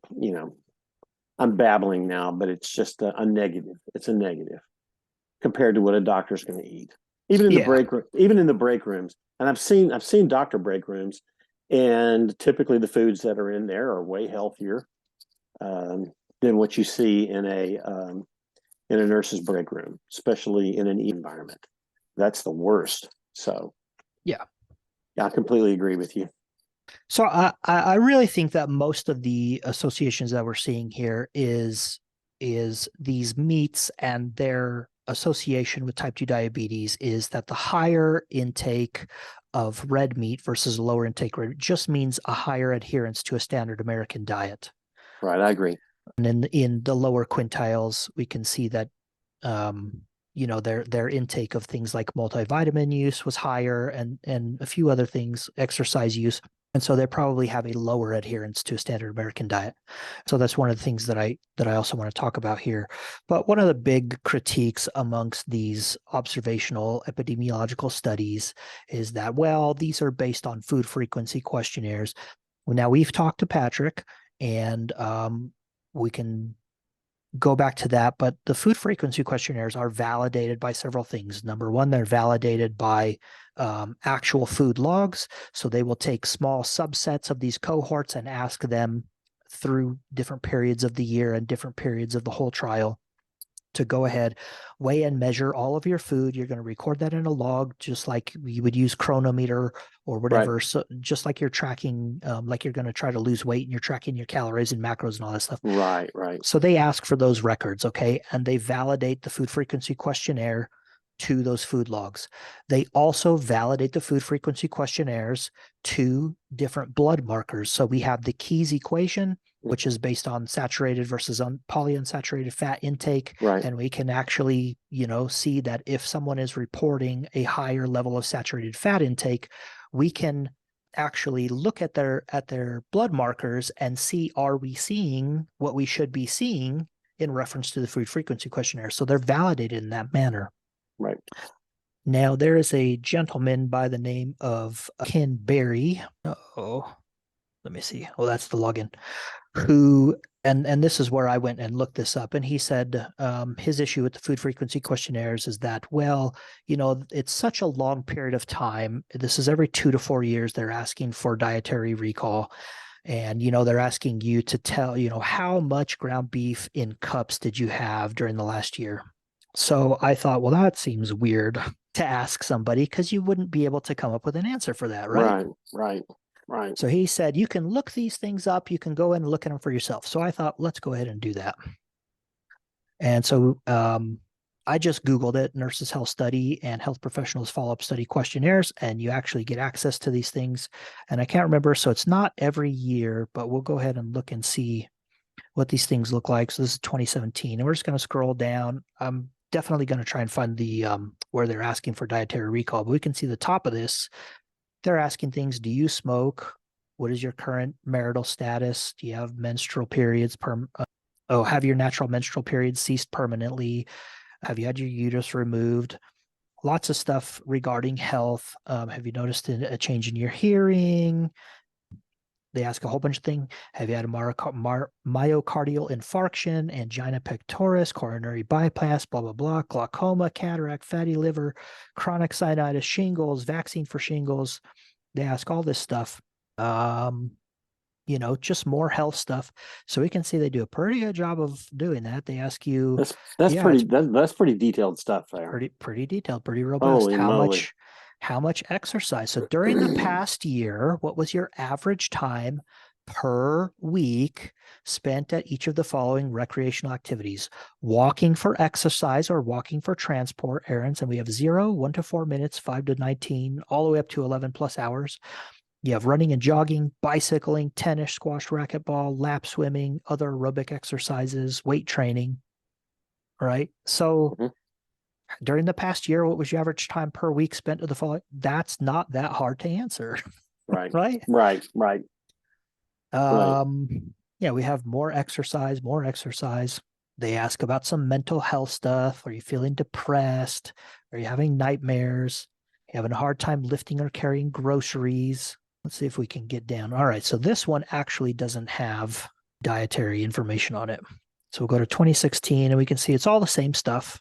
[SPEAKER 2] I'm babbling now, but it's just a negative. It's a negative compared to what a doctor's going to eat, even in the break room, even in the break rooms. And I've seen doctor break rooms, and typically the foods that are in there are way healthier than what you see in a nurse's break room, especially in an environment. That's the worst. So, yeah, I completely agree with you.
[SPEAKER 1] So I really think that most of the associations that we're seeing here is these meats and their association with type 2 diabetes is that the higher intake of red meat versus lower intake just means a higher adherence to a standard American diet.
[SPEAKER 2] Right, I agree.
[SPEAKER 1] And in the lower quintiles, we can see that their intake of things like multivitamin use was higher and a few other things, exercise use. And so they probably have a lower adherence to a standard American diet. So that's one of the things that I also want to talk about here. But one of the big critiques amongst these observational epidemiological studies is that, well, these are based on food frequency questionnaires. Well, now we've talked to Patrick, and we can go back to that, but the food frequency questionnaires are validated by several things. Number one, they're validated by actual food logs. So they will take small subsets of these cohorts and ask them through different periods of the year and different periods of the whole trial to go ahead, weigh and measure all of your food. You're going to record that in a log, just like you would use Chronometer or whatever. Right. So just like you're tracking, like you're going to try to lose weight and you're tracking your calories and macros and all that stuff.
[SPEAKER 2] Right, right.
[SPEAKER 1] So they ask for those records, okay? And they validate the food frequency questionnaire to those food logs. They also validate the food frequency questionnaires to different blood markers. So we have the Keyes equation, which is based on saturated versus polyunsaturated fat intake.
[SPEAKER 2] Right.
[SPEAKER 1] And we can actually, see that if someone is reporting a higher level of saturated fat intake, we can actually look at their blood markers and see, are we seeing what we should be seeing in reference to the food frequency questionnaire? So they're validated in that manner.
[SPEAKER 2] Right.
[SPEAKER 1] Now, there is a gentleman by the name of Ken Berry. Oh, let me see. Oh, that's the login. Who and this is where I went and looked this up. And he said his issue with the food frequency questionnaires is that, well, it's such a long period of time. This is every 2 to 4 years they're asking for dietary recall. And, they're asking you to tell, how much ground beef in cups did you have during the last year? So I thought, well, that seems weird to ask somebody because you wouldn't be able to come up with an answer for that, right?
[SPEAKER 2] Right.
[SPEAKER 1] So he said, you can look these things up. You can go in and look at them for yourself. So I thought, let's go ahead and do that. And so I just Googled it, nurses health study and health professionals follow-up study questionnaires, and you actually get access to these things. And I can't remember, so it's not every year, but we'll go ahead and look and see what these things look like. So this is 2017, and we're just going to scroll down. I'm definitely going to try and find the where they're asking for dietary recall, but we can see the top of this. They're asking things: do you smoke? What is your current marital status? Do you have menstrual periods? Have your natural menstrual periods ceased permanently? Have you had your uterus removed? Lots of stuff regarding health. Have you noticed a change in your hearing? They ask a whole bunch of things. Have you had a myocardial infarction, angina pectoris, coronary bypass, blah, blah, blah, glaucoma, cataract, fatty liver, chronic sinusitis, shingles, vaccine for shingles? They ask all this stuff. Just more health stuff. So we can see they do a pretty good job of doing that. They ask you,
[SPEAKER 2] That's
[SPEAKER 1] yeah,
[SPEAKER 2] pretty
[SPEAKER 1] it's
[SPEAKER 2] that's pretty detailed stuff there.
[SPEAKER 1] pretty detailed, pretty robust.
[SPEAKER 2] Holy moly.
[SPEAKER 1] How much exercise? So during the past year, what was your average time per week spent at each of the following recreational activities? Walking for exercise or walking for transport errands. And we have 0, 1 to 4 minutes, 5 to 19, all the way up to 11 plus hours. You have running and jogging, bicycling, tennis, squash, racquetball, lap swimming, other aerobic exercises, weight training. Right. So during the past year, what was your average time per week spent at the following? That's not that hard to answer.
[SPEAKER 2] Right.
[SPEAKER 1] Right.
[SPEAKER 2] Right.
[SPEAKER 1] Yeah, we have more exercise. They ask about some mental health stuff. Are you feeling depressed? Are you having nightmares? Are you having a hard time lifting or carrying groceries? Let's see if we can get down. All right, so this one actually doesn't have dietary information on it. So we'll go to 2016 and we can see it's all the same stuff.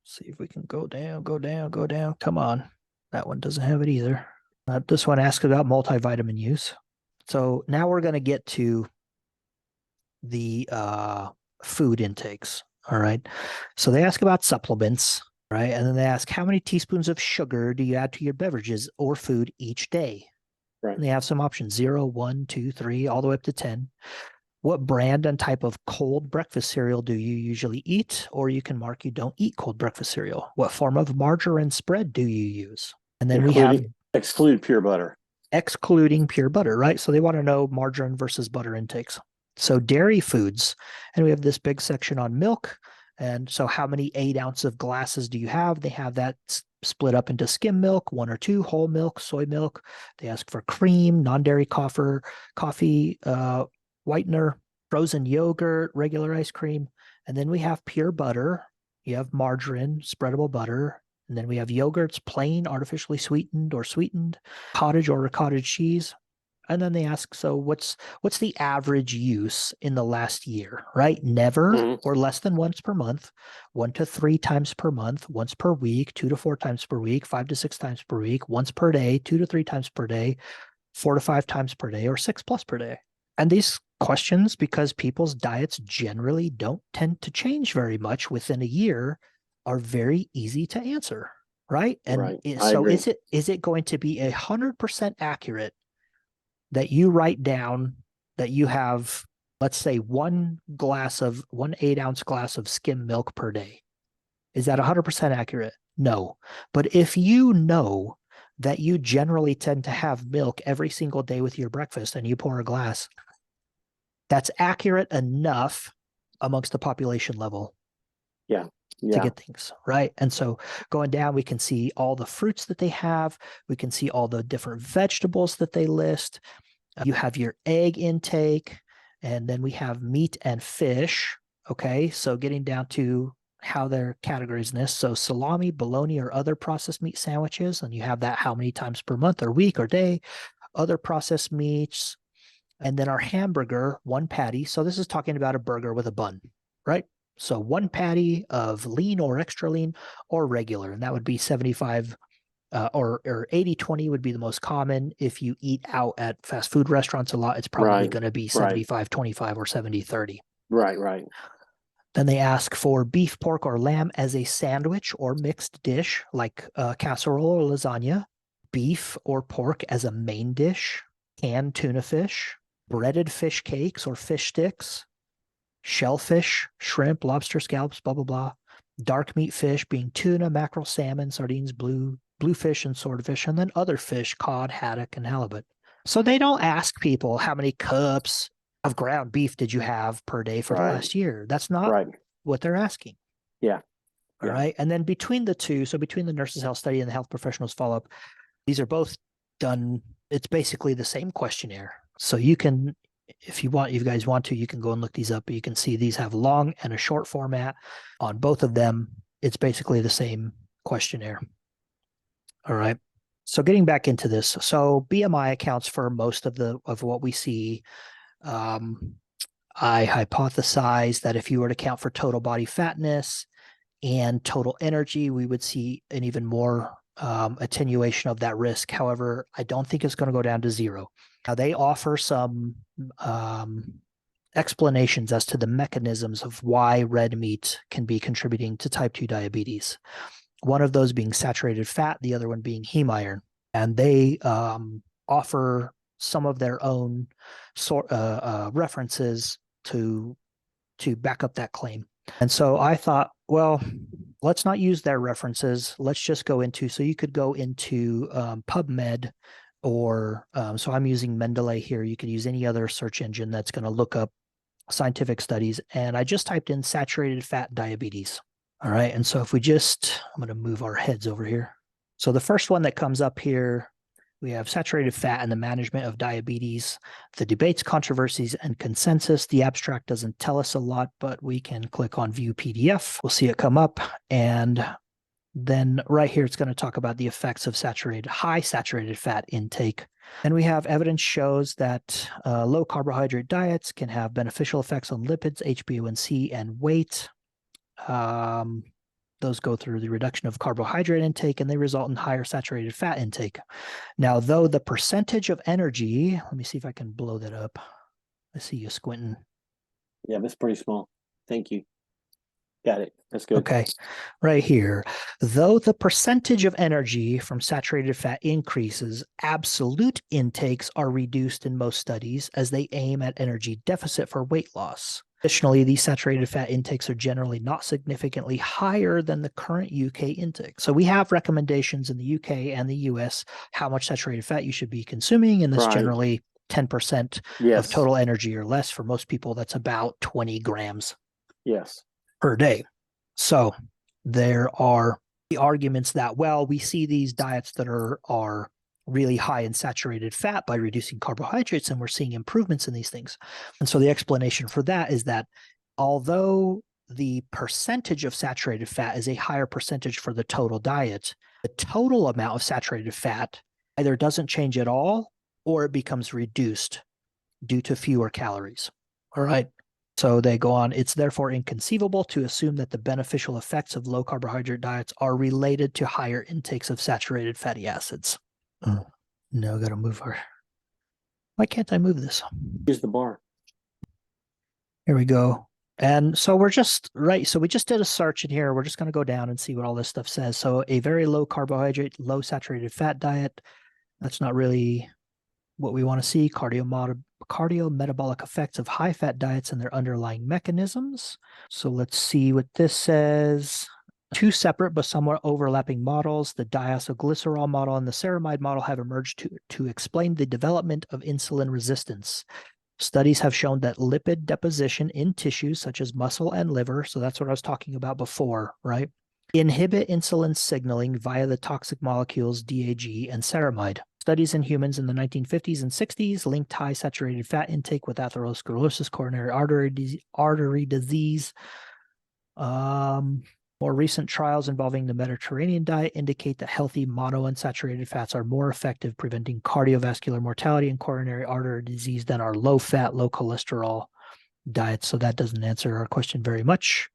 [SPEAKER 1] See if we can go down. Come on. That one doesn't have it either. This one asks about multivitamin use. So now we're going to get to the food intakes. All right. So they ask about supplements, right? And then they ask how many teaspoons of sugar do you add to your beverages or food each day?
[SPEAKER 2] Right.
[SPEAKER 1] And they have some options: 0, 1, 2, 3, all the way up to 10. What brand and type of cold breakfast cereal do you usually eat? Or you can mark you don't eat cold breakfast cereal. What form of margarine spread do you use? And then we have
[SPEAKER 2] exclude pure butter.
[SPEAKER 1] Excluding pure butter, right? So they want to know margarine versus butter intakes. So dairy foods, and we have this big section on milk. And so how many 8 ounce of glasses do you have? They have that split up into skim milk, 1 or 2, whole milk, soy milk. They ask for cream, non-dairy coffee, whitener, frozen yogurt, regular ice cream. And then we have pure butter. You have margarine, spreadable butter. And then we have yogurts, plain, artificially sweetened or sweetened, cottage or cottage cheese. And then they ask, so what's the average use in the last year, right? Never or less than once per month, 1 to 3 times per month, once per week, 2 to 4 times per week, 5 to 6 times per week, once per day, 2 to 3 times per day, 4 to 5 times per day, or 6 plus per day. And these questions, because people's diets generally don't tend to change very much within a year, are very easy to answer, right? And so is it going to be 100% accurate that you write down that you have, let's say, 1 8-ounce glass of skim milk per day? Is that 100% accurate? No. But if you know that you generally tend to have milk every single day with your breakfast and you pour a glass, that's accurate enough amongst the population level. To get things right. And so going down, we can see all the fruits that they have. We can see all the different vegetables that they list. You have your egg intake, and then we have meat and fish. Okay. So getting down to how they're categorized in this. So salami, bologna, or other processed meat sandwiches. And you have that how many times per month or week or day. Other processed meats, And then our hamburger, 1 patty. So this is talking about a burger with a bun, right? So 1 patty of lean or extra lean or regular, and that would be 75 or 80/20 would be the most common. If you eat out at fast food restaurants a lot, it's probably
[SPEAKER 2] Right.
[SPEAKER 1] going to be
[SPEAKER 2] Right.
[SPEAKER 1] 75/25 or 70/30.
[SPEAKER 2] Right. Right.
[SPEAKER 1] Then they ask for beef, pork, or lamb as a sandwich or mixed dish, like casserole or lasagna, beef or pork as a main dish, canned tuna fish, breaded fish cakes or fish sticks, shellfish, shrimp, lobster scallops, blah, blah, blah. Dark meat fish being tuna, mackerel, salmon, sardines, bluefish, and swordfish, and then other fish, cod, haddock, and halibut. So they don't ask people how many cups of ground beef did you have per day for the
[SPEAKER 2] Right.
[SPEAKER 1] last year. That's not
[SPEAKER 2] Right.
[SPEAKER 1] what they're asking.
[SPEAKER 2] Yeah.
[SPEAKER 1] All
[SPEAKER 2] Yeah.
[SPEAKER 1] right. And then between the two, so between the nurses' health study and the health professionals follow-up, these are both done. It's basically the same questionnaire. So you can, if you guys want to, you can go and look these up. But you can see these have long and a short format on both of them. It's basically the same questionnaire. All right. So getting back into this, so BMI accounts for most of what we see. I hypothesize that if you were to count for total body fatness and total energy, we would see an even more attenuation of that risk. However, I don't think it's going to go down to zero. Now, they offer some explanations as to the mechanisms of why red meat can be contributing to type 2 diabetes. One of those being saturated fat, the other one being heme iron. And they offer some of their own references to back up that claim. And so I thought, well, let's not use their references. Let's just go into, so you could go into PubMed or, so I'm using Mendeley here. You could use any other search engine that's going to look up scientific studies. And I just typed in saturated fat diabetes. All right. And so if we just, I'm going to move our heads over here. So the first one that comes up here, we have saturated fat and the management of diabetes, the debates, controversies, and consensus. The abstract doesn't tell us a lot, but we can click on view PDF. We'll see it come up. And then right here, it's going to talk about the effects of high saturated fat intake. And we have evidence shows that low carbohydrate diets can have beneficial effects on lipids, HbA1c, and weight. Those go through the reduction of carbohydrate intake and they result in higher saturated fat intake. Now, though the percentage of energy, let me see if I can blow that up. I see you squinting.
[SPEAKER 2] Yeah, that's pretty small. Thank you. Got it. That's good.
[SPEAKER 1] Okay, right here. Though the percentage of energy from saturated fat increases, absolute intakes are reduced in most studies as they aim at energy deficit for weight loss. Additionally, these saturated fat intakes are generally not significantly higher than the current UK intake. So we have recommendations in the UK and the US how much saturated fat you should be consuming, and that's generally 10% of total energy or less. For most people, that's about 20 grams per day. So there are the arguments that, well, we see these diets that are really high in saturated fat by reducing carbohydrates, and we're seeing improvements in these things. And so the explanation for that is that although the percentage of saturated fat is a higher percentage for the total diet, the total amount of saturated fat either doesn't change at all or it becomes reduced due to fewer calories. All right. So they go on, it's therefore inconceivable to assume that the beneficial effects of low carbohydrate diets are related to higher intakes of saturated fatty acids. No, I got to move her. Why can't I move this?
[SPEAKER 2] Use the bar.
[SPEAKER 1] Here we go. And so we're just, right, so we just did a search in here. We're just going to go down and see what all this stuff says. So a very low carbohydrate, low saturated fat diet, that's not really what we want to see. Cardiometabolic effects of high fat diets and their underlying mechanisms. So let's see what this says. Two separate but somewhat overlapping models, the diacylglycerol model and the ceramide model, have emerged to explain the development of insulin resistance. Studies have shown that lipid deposition in tissues such as muscle and liver, so that's what I was talking about before, right, inhibit insulin signaling via the toxic molecules DAG and ceramide. Studies in humans in the 1950s and 60s linked high saturated fat intake with atherosclerosis, coronary artery disease. More recent trials involving the Mediterranean diet indicate that healthy monounsaturated fats are more effective preventing cardiovascular mortality and coronary artery disease than our low-fat, low-cholesterol diets. So that doesn't answer our question very much.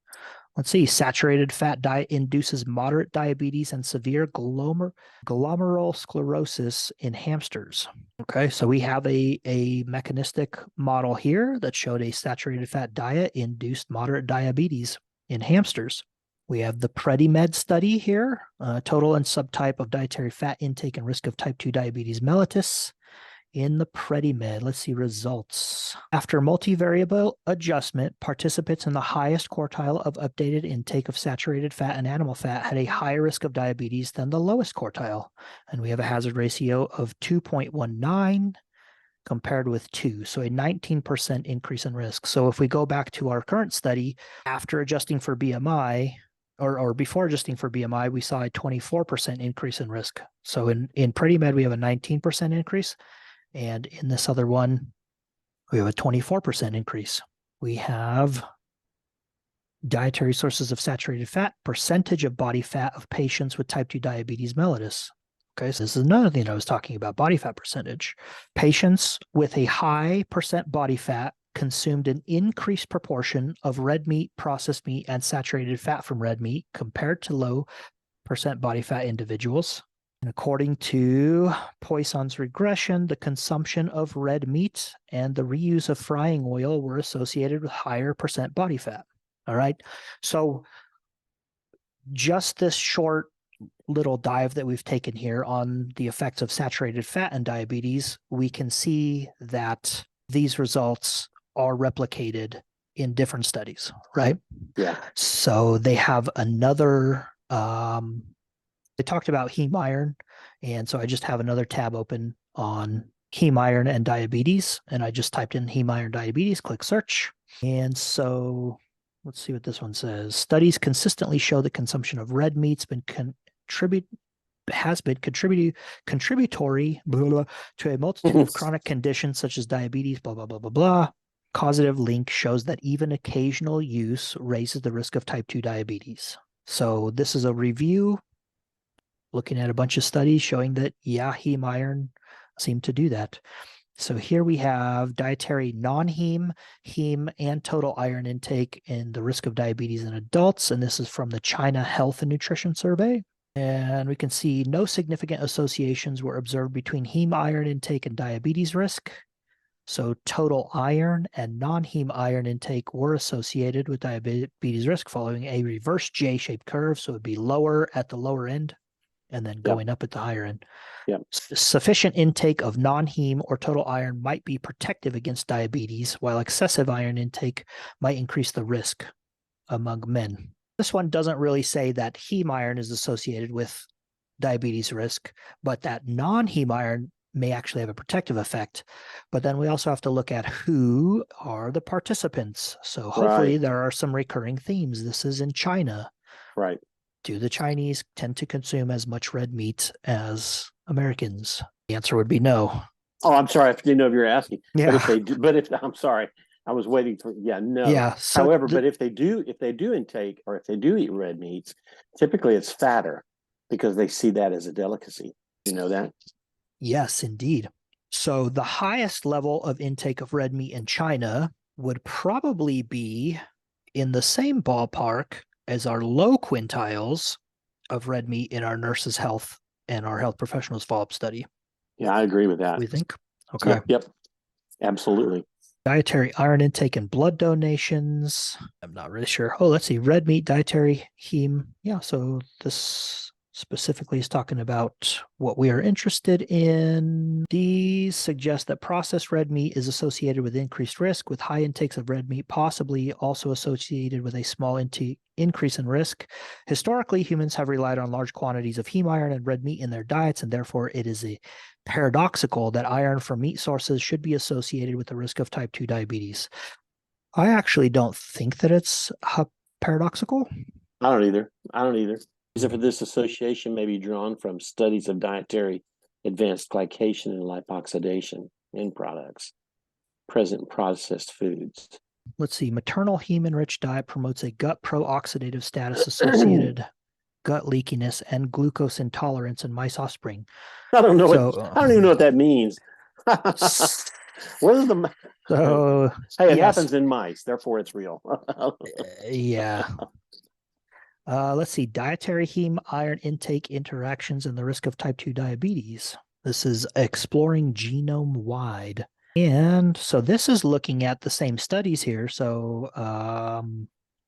[SPEAKER 1] Let's see. Saturated fat diet induces moderate diabetes and severe glomerulosclerosis in hamsters. Okay, so we have a mechanistic model here that showed a saturated fat diet induced moderate diabetes in hamsters. We have the PREDIMED study here, total and subtype of dietary fat intake and risk of type 2 diabetes mellitus. In the PREDIMED, let's see results. After multivariable adjustment, participants in the highest quartile of updated intake of saturated fat and animal fat had a higher risk of diabetes than the lowest quartile. And we have a hazard ratio of 2.19 compared with 2, so a 19% increase in risk. So if we go back to our current study, after adjusting for BMI, or before adjusting for BMI, we saw a 24% increase in risk. So in PREDIMED, we have a 19% increase. And in this other one, we have a 24% increase. We have dietary sources of saturated fat, percentage of body fat of patients with type 2 diabetes mellitus. Okay, so this is another thing I was talking about, body fat percentage. Patients with a high percent body fat consumed an increased proportion of red meat, processed meat, and saturated fat from red meat compared to low percent body fat individuals. And according to Poisson's regression, the consumption of red meat and the reuse of frying oil were associated with higher percent body fat. All right. So just this short little dive that we've taken here on the effects of saturated fat and diabetes, we can see that these results are replicated in different studies, right?
[SPEAKER 2] Yeah.
[SPEAKER 1] So they have another they talked about heme iron. And so I just have another tab open on heme iron and diabetes. And I just typed in heme iron diabetes, click search. And so let's see what this one says. Studies consistently show that consumption of red meat's been contributory to a multitude of chronic conditions such as diabetes, blah, blah, blah, blah, blah. Causative link shows that even occasional use raises the risk of type 2 diabetes. So this is a review looking at a bunch of studies showing that, yeah, heme iron seemed to do that. So here we have dietary non-heme, heme, and total iron intake and the risk of diabetes in adults. And this is from the China Health and Nutrition Survey. And we can see no significant associations were observed between heme iron intake and diabetes risk. So total iron and non-heme iron intake were associated with diabetes risk following a reverse J-shaped curve. So it would be lower at the lower end and then going up at the higher end.
[SPEAKER 2] Yep.
[SPEAKER 1] Sufficient intake of non-heme or total iron might be protective against diabetes, while excessive iron intake might increase the risk among men. This one doesn't really say that heme iron is associated with diabetes risk, but that non-heme iron may actually have a protective effect. But then we also have to look at who are the participants. So hopefully there are some recurring themes. This is in China.
[SPEAKER 2] Right.
[SPEAKER 1] Do the Chinese tend to consume as much red meat as Americans? The answer would be no.
[SPEAKER 2] Oh, I'm sorry. I didn't know if you were asking.
[SPEAKER 1] Yeah.
[SPEAKER 2] But if I'm sorry, I was waiting for, no.
[SPEAKER 1] Yeah. So
[SPEAKER 2] however, but if they do intake, or if they do eat red meats, typically it's fatter because they see that as a delicacy. You know that?
[SPEAKER 1] Yes, indeed. So the highest level of intake of red meat in China would probably be in the same ballpark as our low quintiles of red meat in our nurses' health and our health professionals follow-up study.
[SPEAKER 2] Yeah, I agree with that.
[SPEAKER 1] We think? Okay.
[SPEAKER 2] Yep. Absolutely.
[SPEAKER 1] Dietary iron intake and blood donations. I'm not really sure. Oh, let's see. Red meat, dietary heme. Yeah, so this specifically is talking about what we are interested in. These suggest that processed red meat is associated with increased risk, with high intakes of red meat possibly also associated with a small increase in risk. Historically, humans have relied on large quantities of heme iron and red meat in their diets, and therefore it is paradoxical that iron from meat sources should be associated with the risk of type 2 diabetes. I actually don't think that it's paradoxical.
[SPEAKER 2] I don't either. Except for this association may be drawn from studies of dietary advanced glycation and lipoxidation end products present in processed foods.
[SPEAKER 1] let's see, maternal heme-enriched diet promotes a gut pro-oxidative status associated gut leakiness and glucose intolerance in mice offspring.
[SPEAKER 2] I don't know what,
[SPEAKER 1] So,
[SPEAKER 2] I don't even know what that means. What is the,
[SPEAKER 1] so
[SPEAKER 2] hey, it
[SPEAKER 1] yes,
[SPEAKER 2] happens in mice, therefore it's real.
[SPEAKER 1] yeah. Let's see, dietary heme iron intake interactions and the risk of type 2 diabetes. This is exploring genome wide. And so this is looking at the same studies here. So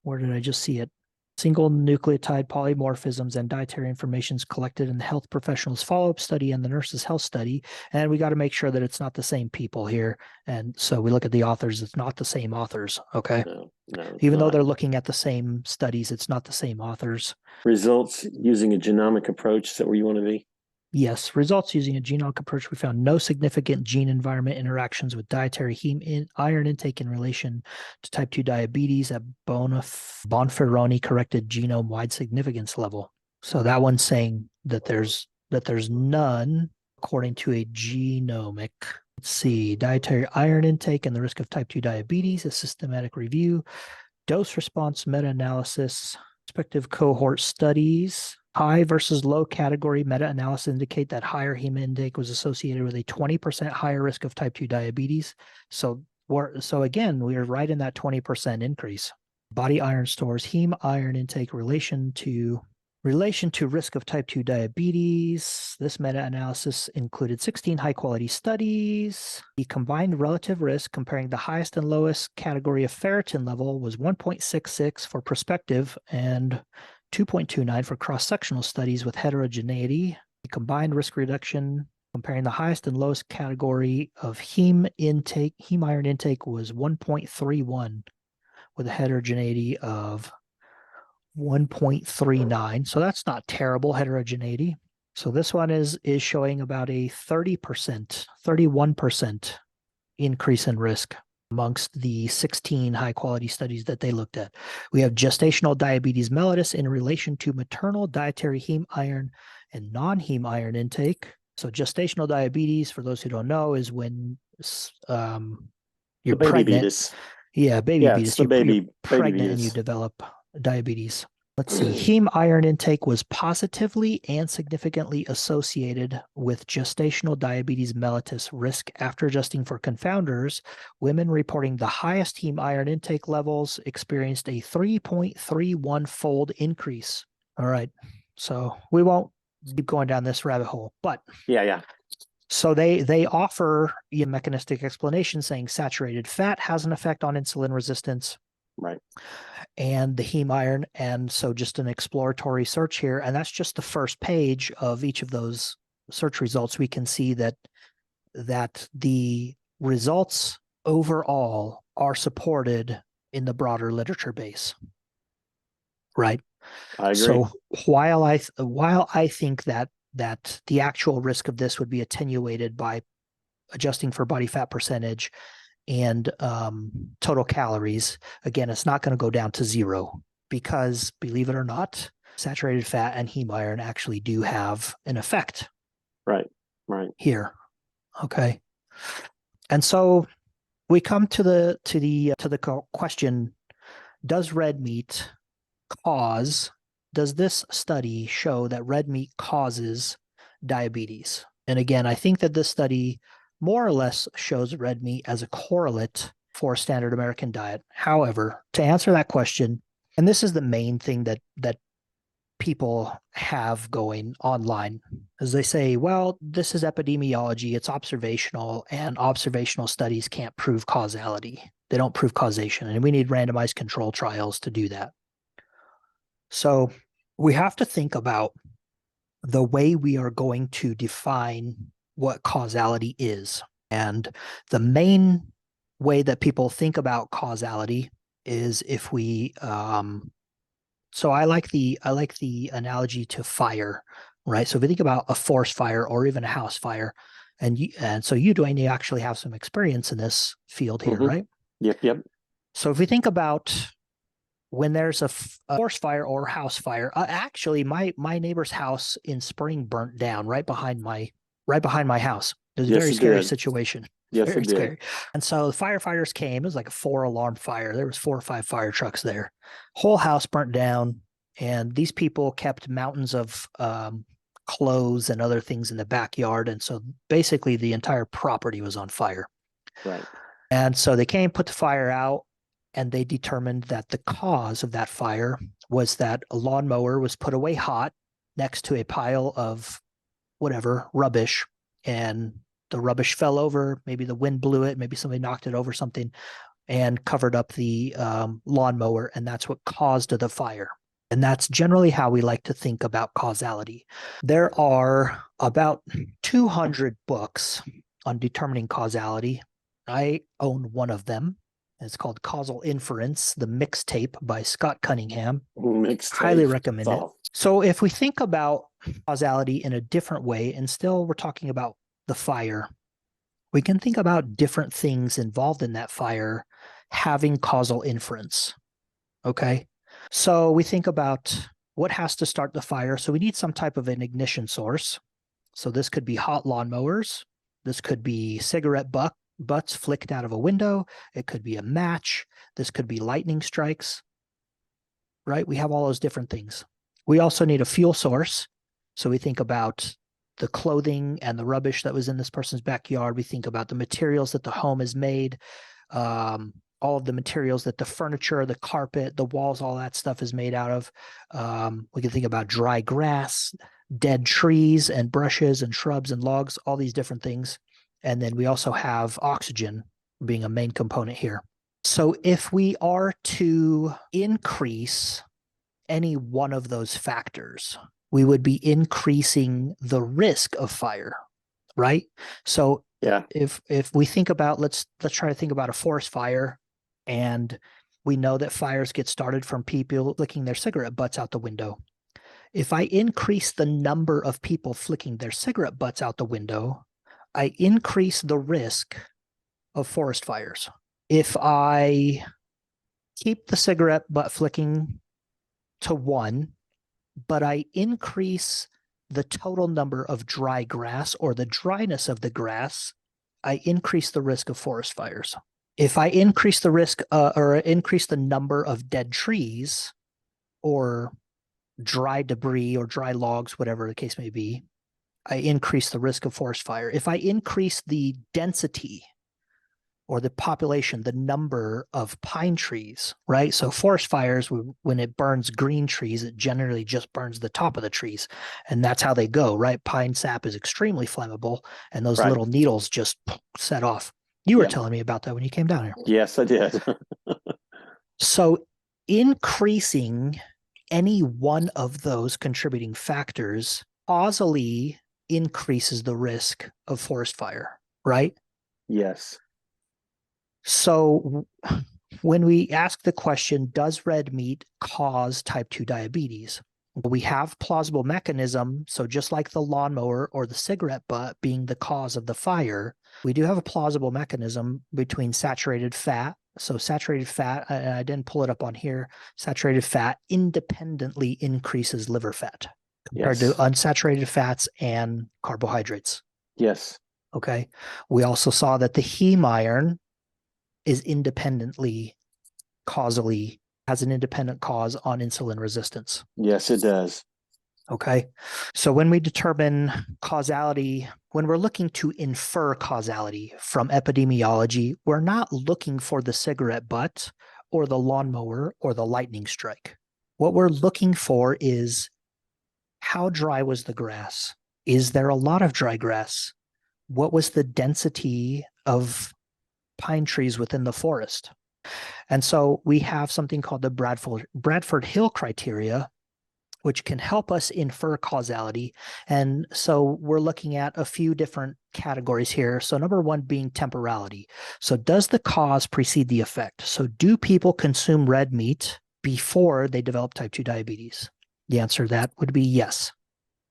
[SPEAKER 1] where did I just see it? Single nucleotide polymorphisms and dietary information is collected in the health professionals follow-up study and the nurses health study. And we got to make sure that it's not the same people here. And so we look at the authors, it's not the same authors. Okay.
[SPEAKER 2] No,
[SPEAKER 1] Even though they're looking at the same studies, it's not the same authors.
[SPEAKER 2] Results using a genomic approach. Is that where you want to be?
[SPEAKER 1] Yes, results using a genomic approach, we found no significant gene-environment interactions with dietary heme iron intake in relation to type 2 diabetes at Bonferroni corrected genome-wide significance level. So that one's saying that there's none according to a genomic. Let's see, dietary iron intake and the risk of type 2 diabetes, a systematic review, dose response meta-analysis, prospective cohort studies. High versus low category meta-analysis indicate that higher heme intake was associated with a 20% higher risk of type 2 diabetes. So again, we are right in that 20% increase. Body iron stores, heme iron intake relation to risk of type 2 diabetes. This meta-analysis included 16 high-quality studies. The combined relative risk comparing the highest and lowest category of ferritin level was 1.66 for prospective and 2.29 for cross-sectional studies with heterogeneity. The combined risk reduction comparing the highest and lowest category of heme iron intake was 1.31 with a heterogeneity of 1.39. So that's not terrible heterogeneity. So this one is showing about a 30%, 31% increase in risk amongst the 16 high quality studies that they looked at. We have gestational diabetes mellitus in relation to maternal dietary heme iron and non-heme iron intake. So gestational diabetes, for those who don't know, is when you're pregnant.
[SPEAKER 2] Beatus.
[SPEAKER 1] Yeah, baby beatus. You're pregnant and you
[SPEAKER 2] beatus.
[SPEAKER 1] develop diabetes. Let's see. Heme iron intake was positively and significantly associated with gestational diabetes mellitus risk after adjusting for confounders. Women reporting the highest heme iron intake levels experienced a 3.31-fold increase. All right. So we won't keep going down this rabbit hole, but
[SPEAKER 2] yeah.
[SPEAKER 1] So they offer a mechanistic explanation saying saturated fat has an effect on insulin resistance.
[SPEAKER 2] Right.
[SPEAKER 1] And the heme iron. And so just an exploratory search here. And that's just the first page of each of those search results. We can see that the results overall are supported in the broader literature base. Right.
[SPEAKER 2] I agree.
[SPEAKER 1] So while I think that the actual risk of this would be attenuated by adjusting for body fat percentage and total calories, again, it's not going to go down to zero because, believe it or not, saturated fat and heme iron actually do have an effect.
[SPEAKER 2] Right.
[SPEAKER 1] Here, okay. And so we come to the question: does red meat cause? Does this study show that red meat causes diabetes? And again, I think that this study more or less shows red meat as a correlate for a standard American diet. However, to answer that question, and this is the main thing that people have going online, is they say, well, this is epidemiology, it's observational, and observational studies can't prove causality. They don't prove causation, and we need randomized control trials to do that. So we have to think about the way we are going to define what causality is. And the main way that people think about causality is if we so I like the analogy to fire, right? So if we think about a forest fire or even a house fire, and so you, Dwayne, you actually have some experience in this field here, right?
[SPEAKER 2] Yep.
[SPEAKER 1] So if we think about when there's a forest fire or house fire, actually my neighbor's house in spring burnt down right behind my house. It was a
[SPEAKER 2] Yes,
[SPEAKER 1] very
[SPEAKER 2] it
[SPEAKER 1] scary
[SPEAKER 2] did.
[SPEAKER 1] situation.
[SPEAKER 2] Yes,
[SPEAKER 1] Very
[SPEAKER 2] it did.
[SPEAKER 1] scary. And so the firefighters came. It was like a 4-alarm fire. There was 4 or 5 fire trucks there. Whole house burnt down. And these people kept mountains of clothes and other things in the backyard. And so basically the entire property was on fire.
[SPEAKER 2] Right.
[SPEAKER 1] And so they came, put the fire out, and they determined that the cause of that fire was that a lawnmower was put away hot next to a pile of whatever rubbish, and the rubbish fell over. Maybe the wind blew it, maybe somebody knocked it over something and covered up the lawnmower, and that's what caused the fire. And that's generally how we like to think about causality. There are about 200 books on determining causality. I own one of them. It's called Causal Inference, the mixtape by Scott Cunningham. Highly recommend it. So if we think about causality in a different way, and still we're talking about the fire, we can think about different things involved in that fire having causal inference. Okay. So we think about what has to start the fire. So we need some type of an ignition source. So this could be hot lawnmowers. This could be cigarette butts flicked out of a window. It could be a match. This could be lightning strikes, right? We have all those different things. We also need a fuel source. So we think about the clothing and the rubbish that was in this person's backyard. We think about the materials that the home is made, all of the materials that the furniture, the carpet, the walls, all that stuff is made out of. We can think about dry grass, dead trees and brushes and shrubs and logs, all these different things. And then we also have oxygen being a main component here. So if we are to increase any one of those factors, we would be increasing the risk of fire, right? So
[SPEAKER 2] yeah,
[SPEAKER 1] if we think about, let's try to think about a forest fire, and we know that fires get started from people flicking their cigarette butts out the window. If I increase the number of people flicking their cigarette butts out the window, I increase the risk of forest fires. If I keep the cigarette butt flicking to 1, but I increase the total number of dry grass or the dryness of the grass, I increase the risk of forest fires. If I increase the risk or increase the number of dead trees or dry debris or dry logs, whatever the case may be, I increase the risk of forest fire. If I increase the density or the population, the number of pine trees, right? So forest fires, when it burns green trees, it generally just burns the top of the trees. And that's how they go, right? Pine sap is extremely flammable, and those little needles just set off. You were telling me about that when you came down here.
[SPEAKER 2] Yes, I did.
[SPEAKER 1] So increasing any one of those contributing factors causally increases the risk of forest fire, right?
[SPEAKER 2] Yes.
[SPEAKER 1] So when we ask the question, does red meat cause type 2 diabetes? We have plausible mechanism. So just like the lawnmower or the cigarette butt being the cause of the fire, we do have a plausible mechanism between saturated fat. So saturated fat, and I didn't pull it up on here, saturated fat independently increases liver fat compared to unsaturated fats and carbohydrates.
[SPEAKER 2] Yes.
[SPEAKER 1] Okay. We also saw that the heme iron is independently, causally, has an independent cause on insulin resistance.
[SPEAKER 2] Yes, it does.
[SPEAKER 1] Okay. So when we determine causality, when we're looking to infer causality from epidemiology, we're not looking for the cigarette butt or the lawnmower or the lightning strike. What we're looking for is, how dry was the grass? Is there a lot of dry grass? What was the density of pine trees within the forest? And so we have something called the Bradford Hill criteria, which can help us infer causality. And so we're looking at a few different categories here. So number 1 being temporality. So does the cause precede the effect? So do people consume red meat before they develop type 2 diabetes? The answer to that would be yes.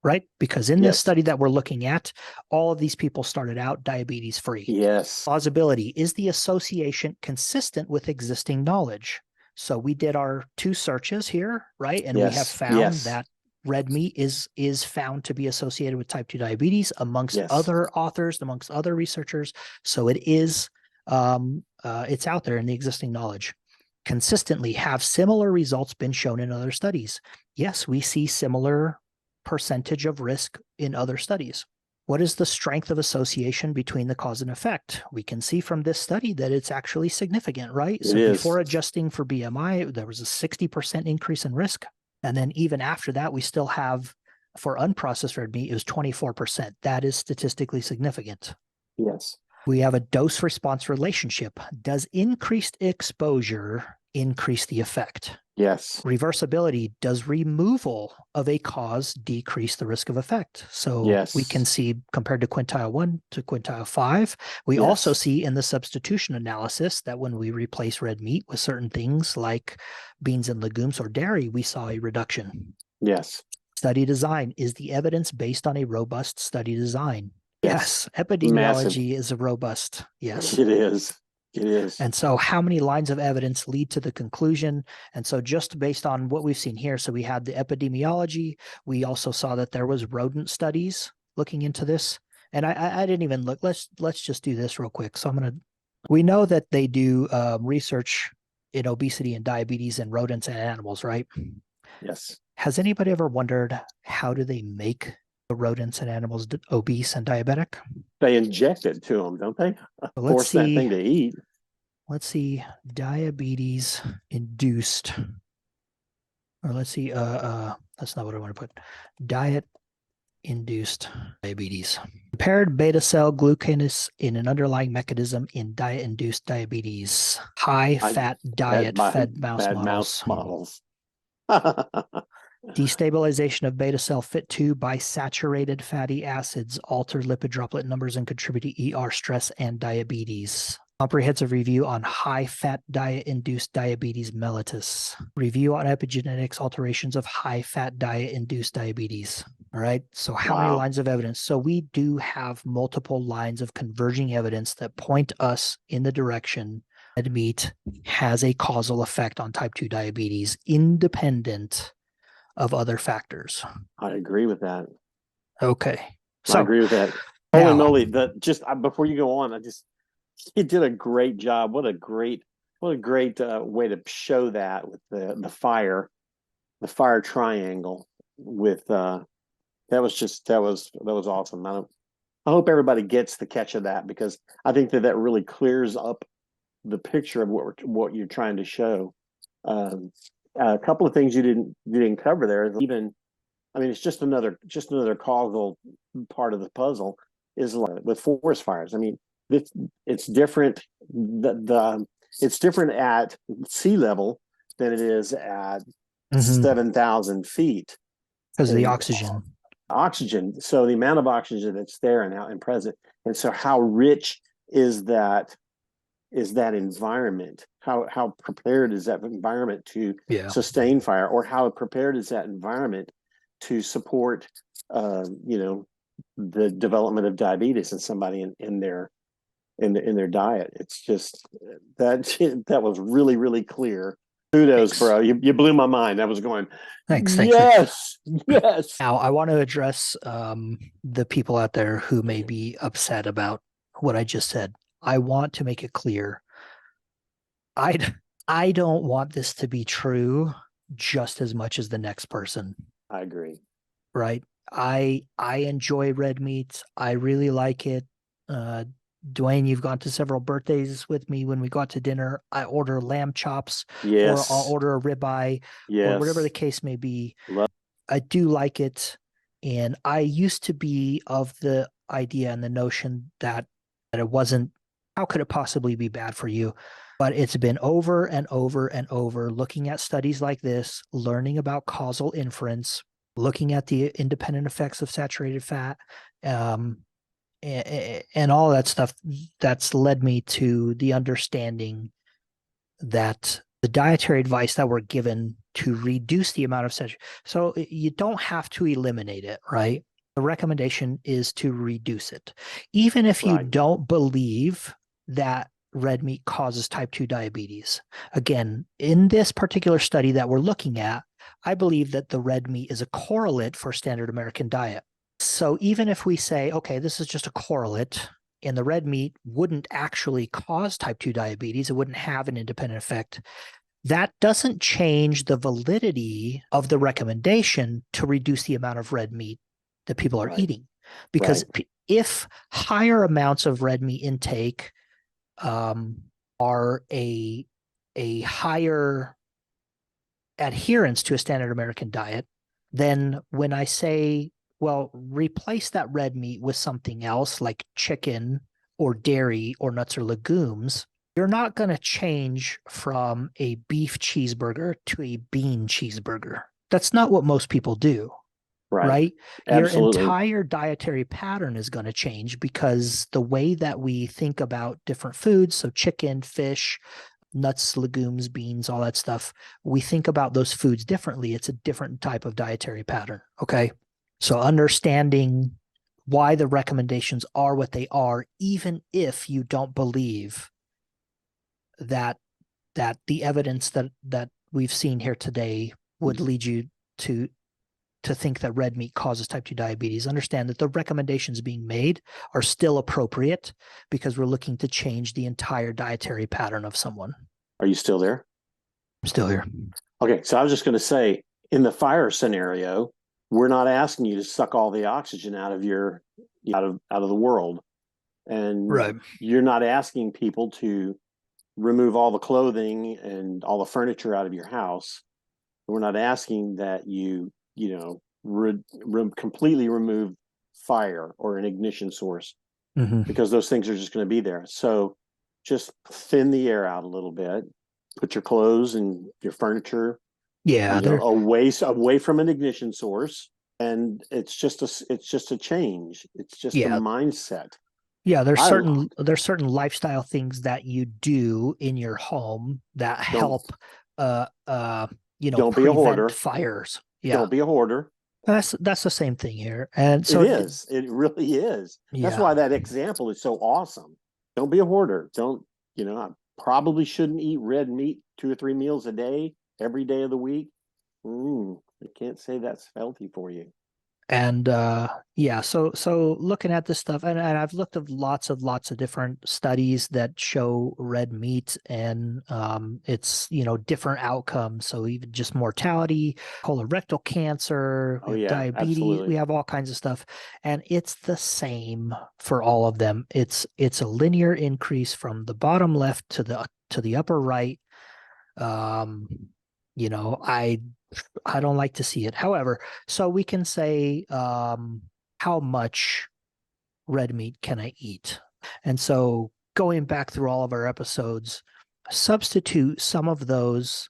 [SPEAKER 1] Right? Because in this study that we're looking at, all of these people started out diabetes free.
[SPEAKER 2] Yes.
[SPEAKER 1] Plausibility. Is the association consistent with existing knowledge? So we did our 2 searches here, right? And we have found that red meat is found to be associated with type 2 diabetes amongst other authors, amongst other researchers. So it is it's out there in the existing knowledge. Consistently, have similar results been shown in other studies? Yes, we see similar percentage of risk in other studies. What is the strength of association between the cause and effect? We can see from this study that it's actually significant, right? So before adjusting for BMI, there was a 60% increase in risk. And then even after that, we still have, for unprocessed red meat, it was 24%. That is statistically significant.
[SPEAKER 2] Yes.
[SPEAKER 1] We have a dose response relationship. Does increased exposure increase the effect?
[SPEAKER 2] Yes.
[SPEAKER 1] Reversibility. Does removal of a cause decrease the risk of effect? So we can see, compared to quintile 1 to quintile 5, we also see in the substitution analysis that when we replace red meat with certain things like beans and legumes or dairy, we saw a reduction.
[SPEAKER 2] Yes.
[SPEAKER 1] Study design. Is the evidence based on a robust study design? Yes. Epidemiology is a robust. Yes.
[SPEAKER 2] It is. It is.
[SPEAKER 1] And so how many lines of evidence lead to the conclusion? And so just based on what we've seen here, so we had the epidemiology. We also saw that there was rodent studies looking into this. And I didn't even look. Let's just do this real quick. So we know that they do research in obesity and diabetes in rodents and animals, right?
[SPEAKER 2] Yes.
[SPEAKER 1] Has anybody ever wondered how do they make the rodents and animals obese and diabetic?
[SPEAKER 2] They inject it to them, don't they?
[SPEAKER 1] Let's see.
[SPEAKER 2] That thing to eat.
[SPEAKER 1] Let's see, diabetes induced, or let's see, that's not what I want to put. Diet induced diabetes. Impaired beta cell glucanase in an underlying mechanism in diet induced diabetes. High fat diet fed mouse models. Destabilization of beta cell FIT2 by saturated fatty acids alter lipid droplet numbers and contribute to ER stress and diabetes. Comprehensive review on high-fat diet-induced diabetes mellitus. Review on epigenetics alterations of high-fat diet-induced diabetes. All right. So how many lines of evidence? So we do have multiple lines of converging evidence that point us in the direction that meat has a causal effect on type 2 diabetes, independent of other factors.
[SPEAKER 2] I agree with that.
[SPEAKER 1] Okay. So
[SPEAKER 2] I agree with that. Holy moly. Before you go on, you did a great job. What a great way to show that with the fire triangle with that was awesome. I hope everybody gets the catch of that, because I think that really clears up the picture of what you're trying to show. A couple of things you didn't cover there. It's just another causal part of the puzzle is like with forest fires. I mean, it's different. It's different at sea level than it is at 7,000 feet
[SPEAKER 1] because of the oxygen.
[SPEAKER 2] So the amount of oxygen that's there and out and present, and so how rich is that environment? How prepared is that environment to sustain fire, or how prepared is that environment to support the development of diabetes in somebody in their diet? It's just that was really, really clear. Kudos, thanks, bro. You blew my mind. I was going,
[SPEAKER 1] thanks.
[SPEAKER 2] Yes.
[SPEAKER 1] Now I want to address the people out there who may be upset about what I just said. I want to make it clear. I don't want this to be true just as much as the next person.
[SPEAKER 2] I agree.
[SPEAKER 1] Right. I enjoy red meat. I really like it. Dwayne, you've gone to several birthdays with me. When we go out to dinner, I order lamb chops, or I'll order a ribeye, or whatever the case may be. I do like it. And I used to be of the idea and the notion that it wasn't, how could it possibly be bad for you? But it's been over and over and over, looking at studies like this, learning about causal inference, looking at the independent effects of saturated fat, and all that stuff, that's led me to the understanding that the dietary advice that we're given to reduce the amount of saturated, so you don't have to eliminate it, right? The recommendation is to reduce it. Even if you don't believe that red meat causes type 2 diabetes. Again, in this particular study that we're looking at, I believe that the red meat is a correlate for standard American diet. So even if we say, okay, this is just a correlate, and the red meat wouldn't actually cause type 2 diabetes, it wouldn't have an independent effect, that doesn't change the validity of the recommendation to reduce the amount of red meat that people are eating. Because if higher amounts of red meat intake are a higher adherence to a standard American diet, then when I say, well, replace that red meat with something else like chicken or dairy or nuts or legumes, you're not going to change from a beef cheeseburger to a bean cheeseburger. That's not what most people do. Right?
[SPEAKER 2] Absolutely.
[SPEAKER 1] Your entire dietary pattern is going to change because the way that we think about different foods, so chicken, fish, nuts, legumes, beans, all that stuff, we think about those foods differently. It's a different type of dietary pattern. Okay. So understanding why the recommendations are what they are, even if you don't believe that the evidence that we've seen here today would lead you to think that red meat causes type 2 diabetes, understand that the recommendations being made are still appropriate because we're looking to change the entire dietary pattern of someone.
[SPEAKER 2] Are you still there?
[SPEAKER 1] I'm still here.
[SPEAKER 2] Okay, so I was just going to say, in the fire scenario, we're not asking you to suck all the oxygen out of the world, and you're not asking people to remove all the clothing and all the furniture out of your house. We're not asking that you completely remove fire or an ignition source, because those things are just going to be there. So just thin the air out a little bit, put your clothes and your furniture away from an ignition source, and it's just a change. It's just a mindset.
[SPEAKER 1] Yeah, there's certain lifestyle things that you do in your home that help
[SPEAKER 2] don't be a hoarder.
[SPEAKER 1] Fires.
[SPEAKER 2] Yeah. Don't be a hoarder.
[SPEAKER 1] That's the same thing here. And so
[SPEAKER 2] it really is. That's why that example is so awesome. Don't be a hoarder. I probably shouldn't eat red meat 2 or 3 meals a day, every day of the week. I can't say that's healthy for you.
[SPEAKER 1] And so looking at this stuff, and I've looked at lots of different studies that show red meat and it's different outcomes. So even just mortality, colorectal cancer, diabetes, absolutely. We have all kinds of stuff, and it's the same for all of them. It's a linear increase from the bottom left to the upper right. I don't like to see it. However, so we can say how much red meat can I eat? And so going back through all of our episodes, substitute some of those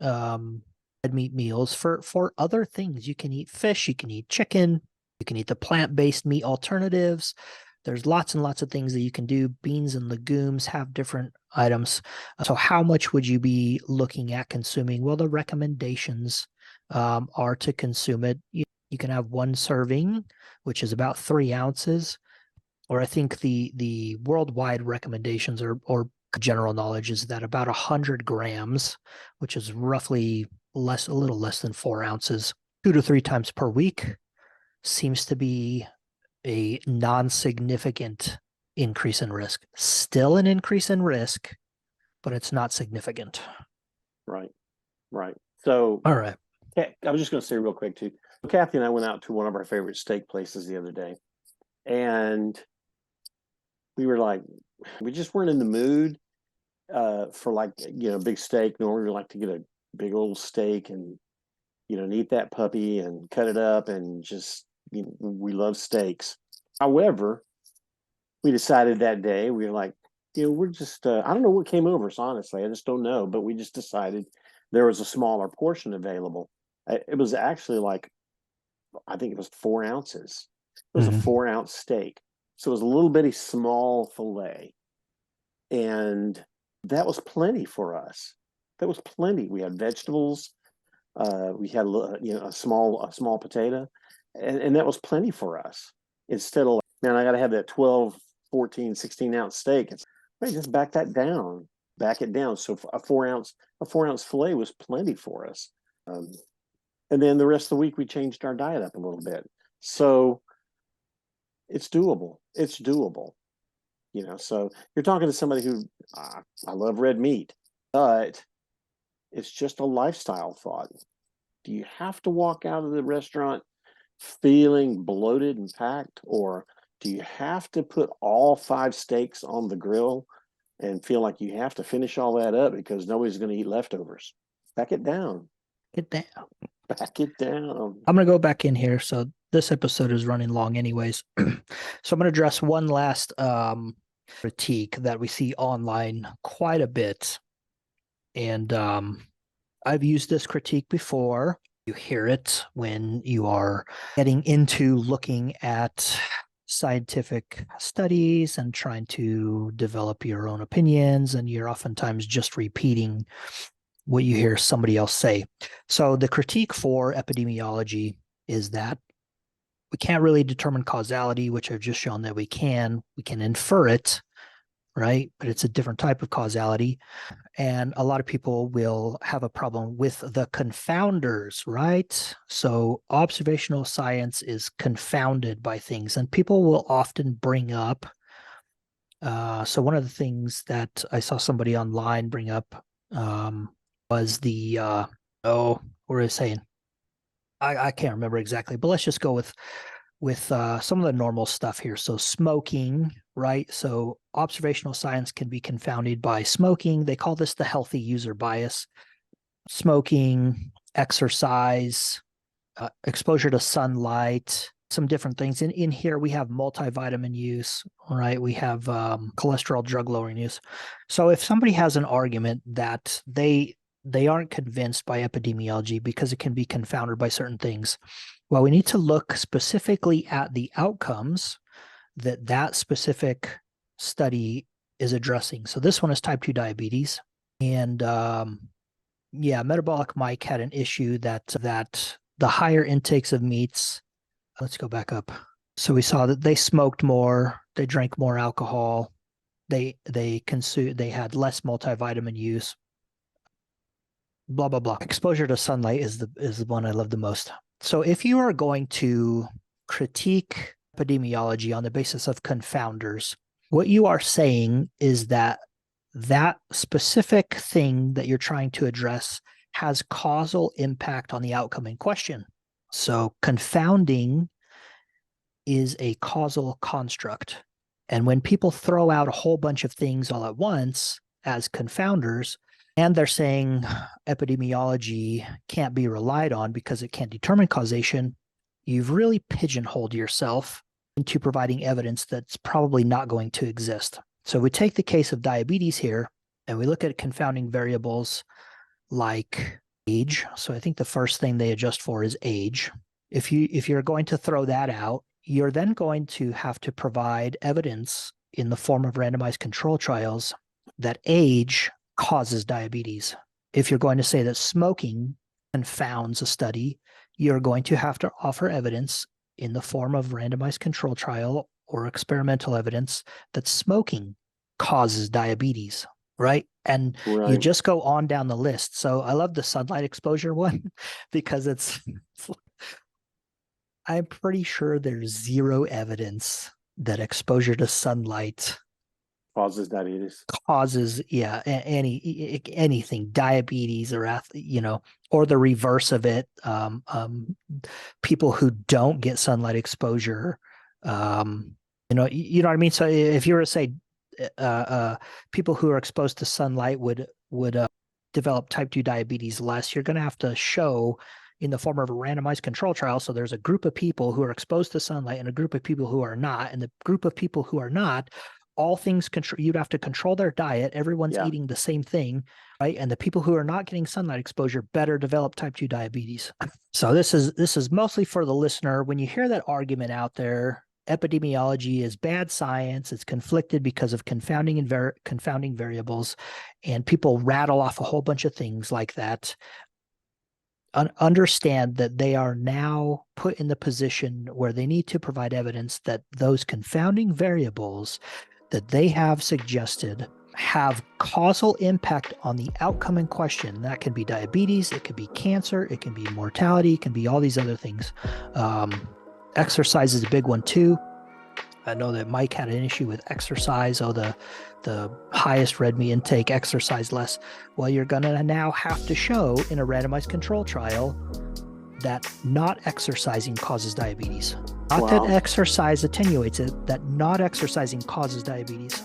[SPEAKER 1] red meat meals for other things. You can eat fish, you can eat chicken, you can eat the plant-based meat alternatives. There's lots and lots of things that you can do. Beans and legumes have different items. So how much would you be looking at consuming? Well, the recommendations are to consume it. You can have 1 serving, which is about 3 ounces. Or I think the worldwide recommendations or general knowledge is that about 100 grams, which is roughly a little less than 4 ounces, 2 to 3 times per week, seems to be a non-significant increase in risk. Still an increase in risk, but it's not significant.
[SPEAKER 2] Right. So,
[SPEAKER 1] all right.
[SPEAKER 2] I was just going to say real quick too. Kathy and I went out to one of our favorite steak places the other day, and we were like, we just weren't in the mood for big steak. Normally we like to get a big old steak and eat that puppy and cut it up, and just we love steaks. However, we decided that day, we were like, we're just I don't know what came over us, honestly. I just don't know, but we just decided there was a smaller portion available. It was actually I think it was 4 ounces. It was a 4-ounce steak. So it was a little bitty small filet. And that was plenty for us. That was plenty. We had vegetables. We had a small potato. And that was plenty for us. Instead of, man, I got to have that 12, 14, 16-ounce steak. Just back it down. So a 4-ounce filet was plenty for us. And then the rest of the week, we changed our diet up a little bit. So it's doable. It's doable. So you're talking to somebody who, I love red meat, but it's just a lifestyle thought. Do you have to walk out of the restaurant feeling bloated and packed, or do you have to put all 5 steaks on the grill and feel like you have to finish all that up because nobody's going to eat leftovers? Back it down.
[SPEAKER 1] Get down.
[SPEAKER 2] Back it down.
[SPEAKER 1] I'm going to go back in here. So this episode is running long anyways. So I'm going to address one last critique that we see online quite a bit. And I've used this critique before. You hear it when you are getting into looking at scientific studies and trying to develop your own opinions, and you're oftentimes just repeating what you hear somebody else say. So the critique for epidemiology is that we can't really determine causality, which I've just shown that we can. We can infer it, right? But it's a different type of causality. And a lot of people will have a problem with the confounders, right? So observational science is confounded by things, and people will often bring up. So one of the things that I saw somebody online bring up was the, what were they saying? I can't remember exactly, but let's just go with some of the normal stuff here. So smoking, right? So observational science can be confounded by smoking. They call this the healthy user bias. Smoking, exercise, exposure to sunlight, some different things. In here, we have multivitamin use, right? We have cholesterol drug lowering use. So if somebody has an argument that they aren't convinced by epidemiology because it can be confounded by certain things, well, we need to look specifically at the outcomes that specific study is addressing. So this one is type 2 diabetes. And Metabolic Mike had an issue that the higher intakes of meats, let's go back up. So we saw that they smoked more, they drank more alcohol, they had less multivitamin use, blah blah blah. Exposure to sunlight is the one I love the most. So if you are going to critique epidemiology on the basis of confounders, what you are saying is that specific thing that you're trying to address has causal impact on the outcome in question. So confounding is a causal construct. And when people throw out a whole bunch of things all at once as confounders, and they're saying epidemiology can't be relied on because it can't determine causation, you've really pigeonholed yourself into providing evidence that's probably not going to exist. So we take the case of diabetes here, and we look at confounding variables like age. So I think the first thing they adjust for is age. If you're going to throw that out, you're then going to have to provide evidence in the form of randomized control trials that age causes diabetes. If you're going to say that smoking confounds a study, you're going to have to offer evidence in the form of randomized control trial or experimental evidence that smoking causes diabetes, right? And you just go on down the list. So I love the sunlight exposure one because I'm pretty sure there's zero evidence that exposure to sunlight
[SPEAKER 2] causes diabetes.
[SPEAKER 1] Anything, diabetes or or the reverse of it. People who don't get sunlight exposure, you know what I mean. So if you were to say people who are exposed to sunlight would develop type 2 diabetes less, you're going to have to show in the form of a randomized control trial. So there's a group of people who are exposed to sunlight and a group of people who are not, and the group of people who are not, all things you'd have to control their diet. Everyone's eating the same thing, right? And the people who are not getting sunlight exposure better develop type 2 diabetes. So this is mostly for the listener. When you hear that argument out there, epidemiology is bad science, it's conflicted because of confounding variables, and people rattle off a whole bunch of things like that, understand that they are now put in the position where they need to provide evidence that those confounding variables that they have suggested have causal impact on the outcome in question. That can be diabetes, it could be cancer, it can be mortality, it can be all these other things. Exercise is a big one too. I know that Mike had an issue with exercise. Oh, the highest red meat intake, exercise less. Well, you're going to now have to show in a randomized control trial that not exercising causes diabetes. Not that exercise attenuates it, that not exercising causes diabetes.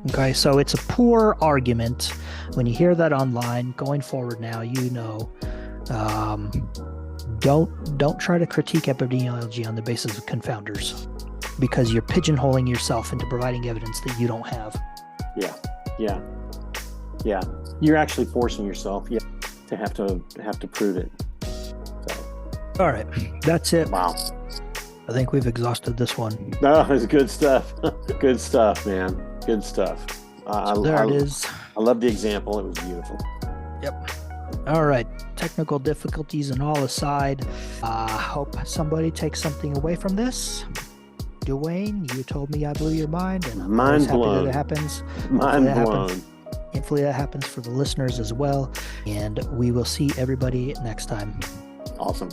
[SPEAKER 1] Okay, so it's a poor argument. When you hear that online, going forward now, don't try to critique epidemiology on the basis of confounders, because you're pigeonholing yourself into providing evidence that you don't have.
[SPEAKER 2] Yeah. You're actually forcing yourself to have to prove it. So.
[SPEAKER 1] All right, that's it.
[SPEAKER 2] Wow.
[SPEAKER 1] I think we've exhausted this one.
[SPEAKER 2] No, it's good stuff. Good stuff, man. Good stuff.
[SPEAKER 1] It is.
[SPEAKER 2] I love the example. It was beautiful.
[SPEAKER 1] Yep. All right. Technical difficulties and all aside, hope somebody takes something away from this. Dwayne, you told me I blew your mind, and I'm always happy that it happens.
[SPEAKER 2] Mind blown.
[SPEAKER 1] Hopefully that happens for the listeners as well. And we will see everybody next time.
[SPEAKER 2] Awesome.